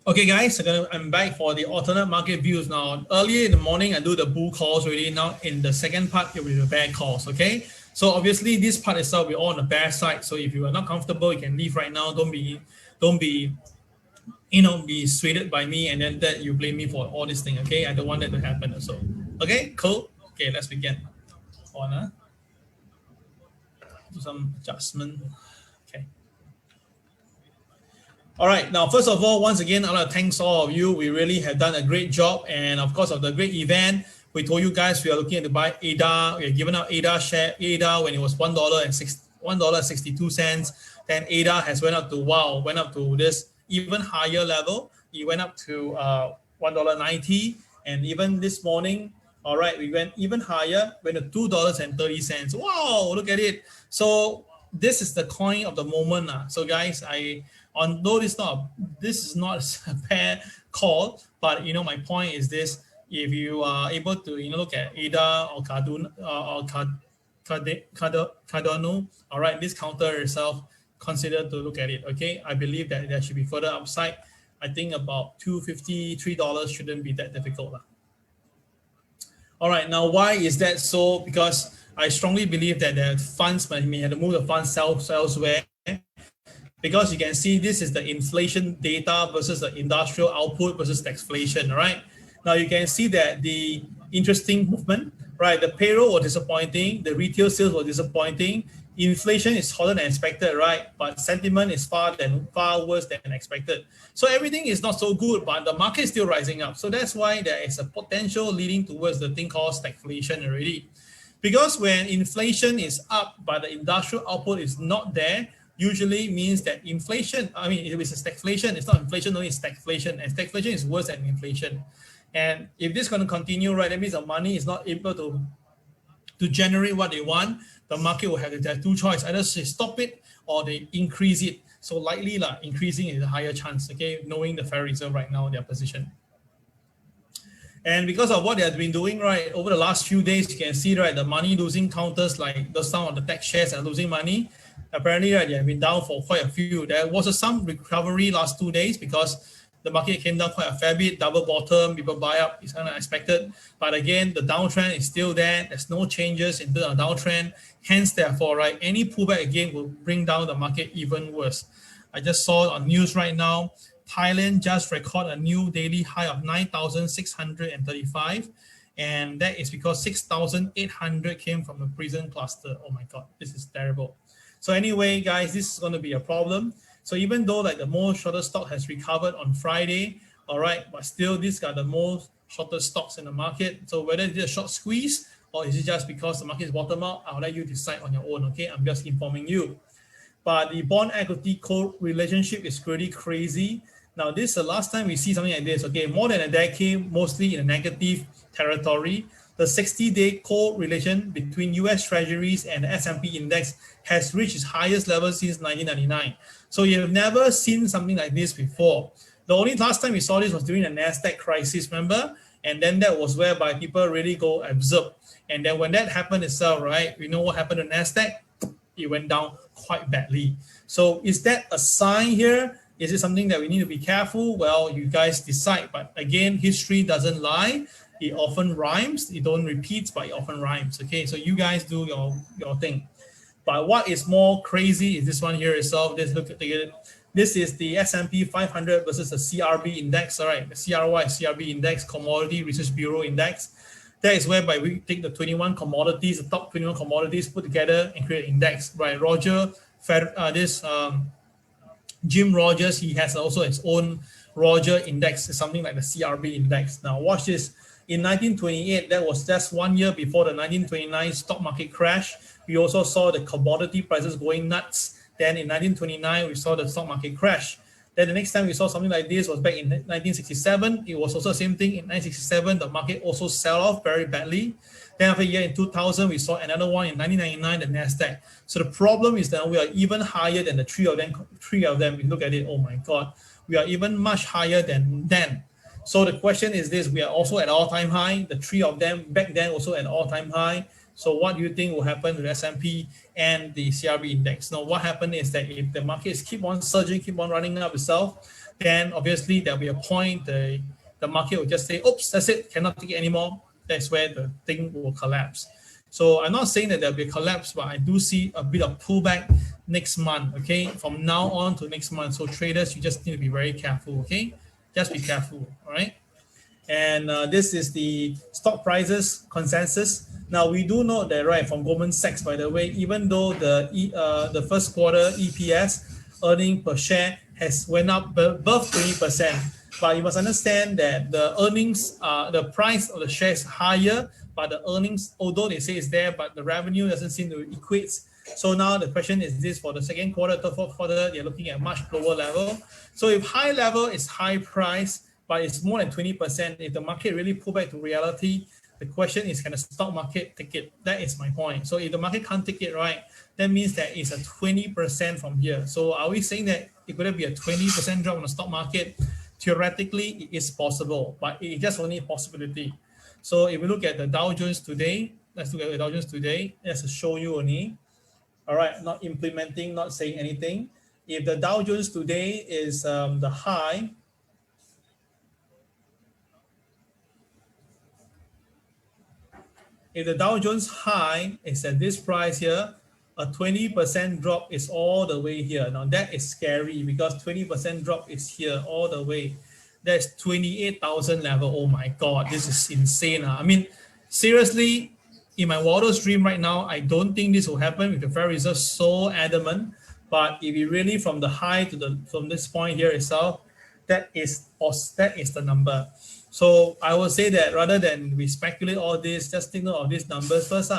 Okay, guys, I'm back for the alternate market views now. Earlier in the morning, I do the bull calls already. Now in the second part, it will be the bear calls. Okay, so obviously this part itself, we're all on the bear side. So if you are not comfortable, you can leave right now. Don't be, be swayed by me, and then that you blame me for all this thing. Okay, I don't want that to happen. Also, okay, cool. Okay, let's begin. On do some adjustment. Okay. All right. Now, first of all, once again, I'd like to thank all of you. We really have done a great job. And of course, of the great event, we told you guys we are looking at to buy ADA. We are giving out ADA share, ADA when it was $1.62. Then ADA has went up to this even higher level. It went up to $1.90. And even this morning, all right, we went even higher, went to $2.30. Wow, look at it. So this is the coin of the moment. So guys, although this is not a fair call, but my point is this: if you are able to look at ADA or Cardano, all right, this counter itself, consider to look at it. Okay, I believe that there should be further upside. I think about $253 shouldn't be that difficult. All right, now why is that so? Because I strongly believe that the funds may have to move the funds elsewhere. Because you can see this is the inflation data versus the industrial output versus the inflation, right? Now you can see that the interesting movement, right? The payroll was disappointing, the retail sales were disappointing, inflation is hotter than expected, right? But sentiment is far worse than expected. So everything is not so good, but the market is still rising up. So that's why there is a potential leading towards the thing called stagflation already. Because when inflation is up, but the industrial output is not there, usually means that inflation, if it's a stagflation, it's not inflation, only it's stagflation. And stagflation is worse than inflation. And if this is going to continue, right, that means the money is not able to generate what they want. The market will have two choices: either they stop it or they increase it. So likely increasing is a higher chance, okay, knowing the Federal Reserve right now, their position. And because of what they have been doing, right, over the last few days, you can see, right, the money losing counters, like some of the tech shares are losing money. Apparently, right, they have been down for quite a few. There was some recovery last 2 days because the market came down quite a fair bit, double bottom, people buy up, it's unexpected. But again, the downtrend is still there. There's no changes in the downtrend. Hence, therefore, right, any pullback again will bring down the market even worse. I just saw on news right now, Thailand just recorded a new daily high of 9,635. And that is because 6,800 came from the prison cluster. Oh my God, this is terrible. So anyway, guys, this is going to be a problem. So even though the most shorter stock has recovered on Friday, all right, but still these are the most shorter stocks in the market. So whether it's a short squeeze or is it just because the market is bottom out, I'll let you decide on your own, okay? I'm just informing you. But the bond equity relationship is pretty crazy. Now, this is the last time we see something like this, okay? More than a decade, mostly in a negative territory. The 60-day correlation between US Treasuries and the S&P Index has reached its highest level since 1999. So you have never seen something like this before. The only last time we saw this was during the NASDAQ crisis, remember? And then that was whereby people really go absorb. And then when that happened itself, right, we know what happened to NASDAQ? It went down quite badly. So is that a sign here? Is it something that we need to be careful? Well, you guys decide. But again, history doesn't lie. It often rhymes. It don't repeat, but it often rhymes. Okay, so you guys do your thing. But what is more crazy is this one here itself. Let's look at it. This is the S&P 500 versus the CRB index. All right, the CRB index, Commodity Research Bureau index. That is whereby we take the 21 commodities, the top 21 commodities, put together and create an index. Right, Jim Rogers, he has also his own Roger index, something like the CRB index. Now watch this. In 1928, that was just 1 year before the 1929 stock market crash. We also saw the commodity prices going nuts. Then in 1929, we saw the stock market crash. Then the next time we saw something like this was back in 1967. It was also the same thing. In 1967, the market also sell off very badly. Then after a year in 2000, we saw another one in 1999, the NASDAQ. So the problem is that we are even higher than the three of them. We look at it, oh my God, we are even much higher than them. So the question is this: we are also at all-time high. The three of them back then also at all-time high. So what do you think will happen to the S&P and the CRB index? Now, what happened is that if the markets keep on surging, keep on running up itself, then obviously there'll be a point the market will just say, oops, that's it, cannot take it anymore. That's where the thing will collapse. So I'm not saying that there'll be a collapse, but I do see a bit of pullback next month, okay? From now on to next month. So traders, you just need to be very careful, okay? Just be careful, all right? And this is the stock prices consensus. Now we do know that, right, from Goldman Sachs, by the way, even though the first quarter EPS, earning per share, has went up above 20%, but you must understand that the earnings, the price of the share is higher, but the earnings, although they say it's there, but the revenue doesn't seem to equate. So now the question is this: for the second quarter, third, fourth quarter, they're looking at much lower level. So if high level is high price, but it's more than 20%, if the market really pull back to reality, the question is, can the stock market take it? That is my point. So if the market can't take it, right, that means that it's a 20% from here. So are we saying that it could be a 20% drop on the stock market? Theoretically, it is possible, but it's just only a possibility. So if we look at the Dow Jones today, let's look at the Dow Jones today. Let's show you only. All right, not implementing, not saying anything. If the Dow Jones today is the high, if the Dow Jones high is at this price here, a 20% drop is all the way here. Now that is scary because 20% drop is here all the way. That's 28,000 level. Oh my God, this is insane. I mean, seriously, in my wildest dream right now, I don't think this will happen with the Federal Reserve so adamant. But if you really from the high to from this point here itself, that is the number. So I will say that rather than we speculate all this, just think of these numbers first.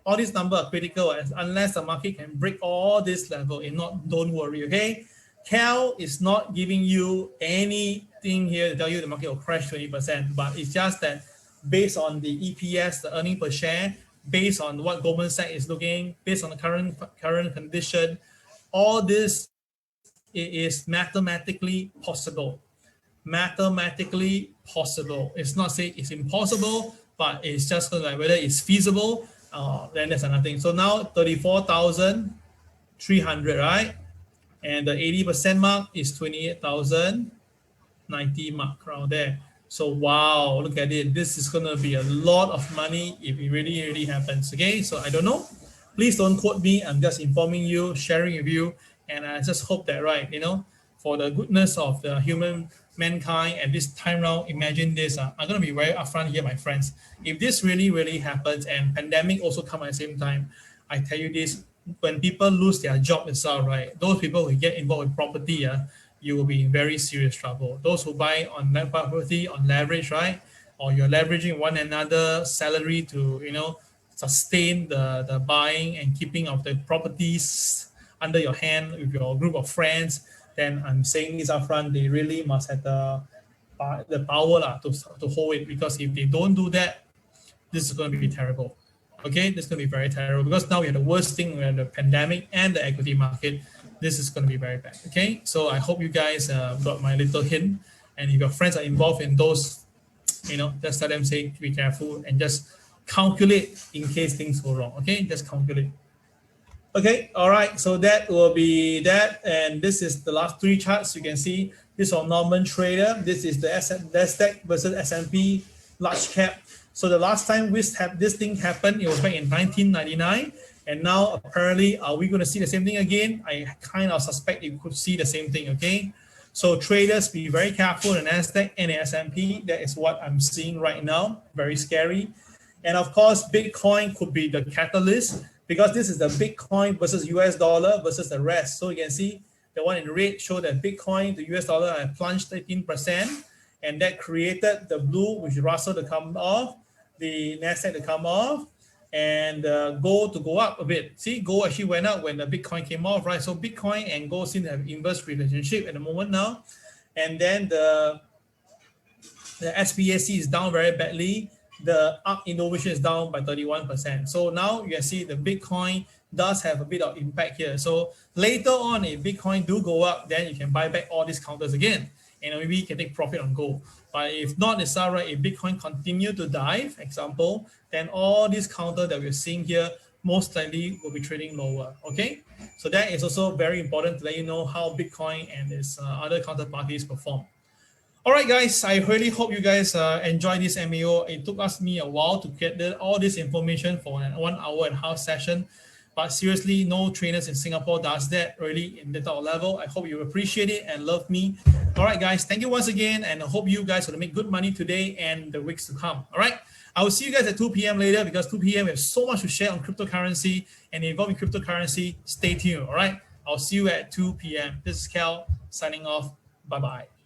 All these numbers are critical unless the market can break all this level. If not, don't worry, okay? Cal is not giving you anything here to tell you the market will crash 20%, but it's just that based on the EPS, the earning per share, based on what Goldman Sachs is looking, based on the current condition, all this is mathematically possible. Mathematically possible. It's not saying it's impossible, but it's just like whether it's feasible, then that's another thing. So now 34,300, right? And the 80% mark is 28,090 mark around there. So wow, look at it. This is gonna be a lot of money if it really happens. Okay, so I don't know. Please don't quote me. I'm just informing you, sharing with you, and I just hope that, right, for the goodness of the mankind at this time round, imagine this. I'm going to be very upfront here, my friends. If this really happens and pandemic also come at the same time, I tell you this, when people lose their job itself, right, those people who get involved with property, you will be in very serious trouble. Those who buy on property on leverage, right, or you're leveraging one another salary to, sustain the buying and keeping of the properties under your hand with your group of friends, then I'm saying this upfront, they really must have the power to hold it, because if they don't do that, this is going to be terrible. Okay, this is going to be very terrible because now we have the worst thing, we have the pandemic and the equity market. This is going to be very bad. Okay, so I hope you guys got my little hint, and if your friends are involved in those, just tell them, say, be careful and just calculate in case things go wrong. Okay, just calculate. Okay, all right, so that will be that, and this is the last three charts. You can see this on Norman Trader. This is the NASDAQ versus S&P large cap. So the last time this thing happened, it was back in 1999, and now apparently, are we going to see the same thing again? I kind of suspect you could see the same thing. Okay, so traders, be very careful in NASDAQ and S&P. That is what I'm seeing right now. Very scary, and of course, Bitcoin could be the catalyst, because this is the Bitcoin versus US dollar versus the rest. So you can see the one in red show that Bitcoin to US dollar had plunged 18%, and that created the blue, which is Russell to come off, the NASDAQ to come off, and gold to go up a bit. See, gold actually went up when the Bitcoin came off, right? So Bitcoin and gold seem to have inverse relationship at the moment now. And then the SPAC is down very badly. The ARK Innovation is down by 31%. So now you can see the Bitcoin does have a bit of impact here. So later on, if Bitcoin do go up, then you can buy back all these counters again, and maybe you can take profit on gold. But if not, it's all right. If Bitcoin continue to dive, example, then all these counters that we're seeing here most likely will be trading lower. Okay, so that is also very important to let you know how Bitcoin and its other counterparties perform. All right, guys, I really hope you guys enjoy this MAO. It took me a while to get all this information for an 1 hour and a half session. But seriously, no trainers in Singapore does that really in that level. I hope you appreciate it and love me. All right, guys, thank you once again. And I hope you guys will make good money today and the weeks to come. All right, I will see you guys at 2 p.m. later because 2 p.m. we have so much to share on cryptocurrency and involving cryptocurrency. Stay tuned. All right, I'll see you at 2 p.m. This is Cal signing off. Bye-bye.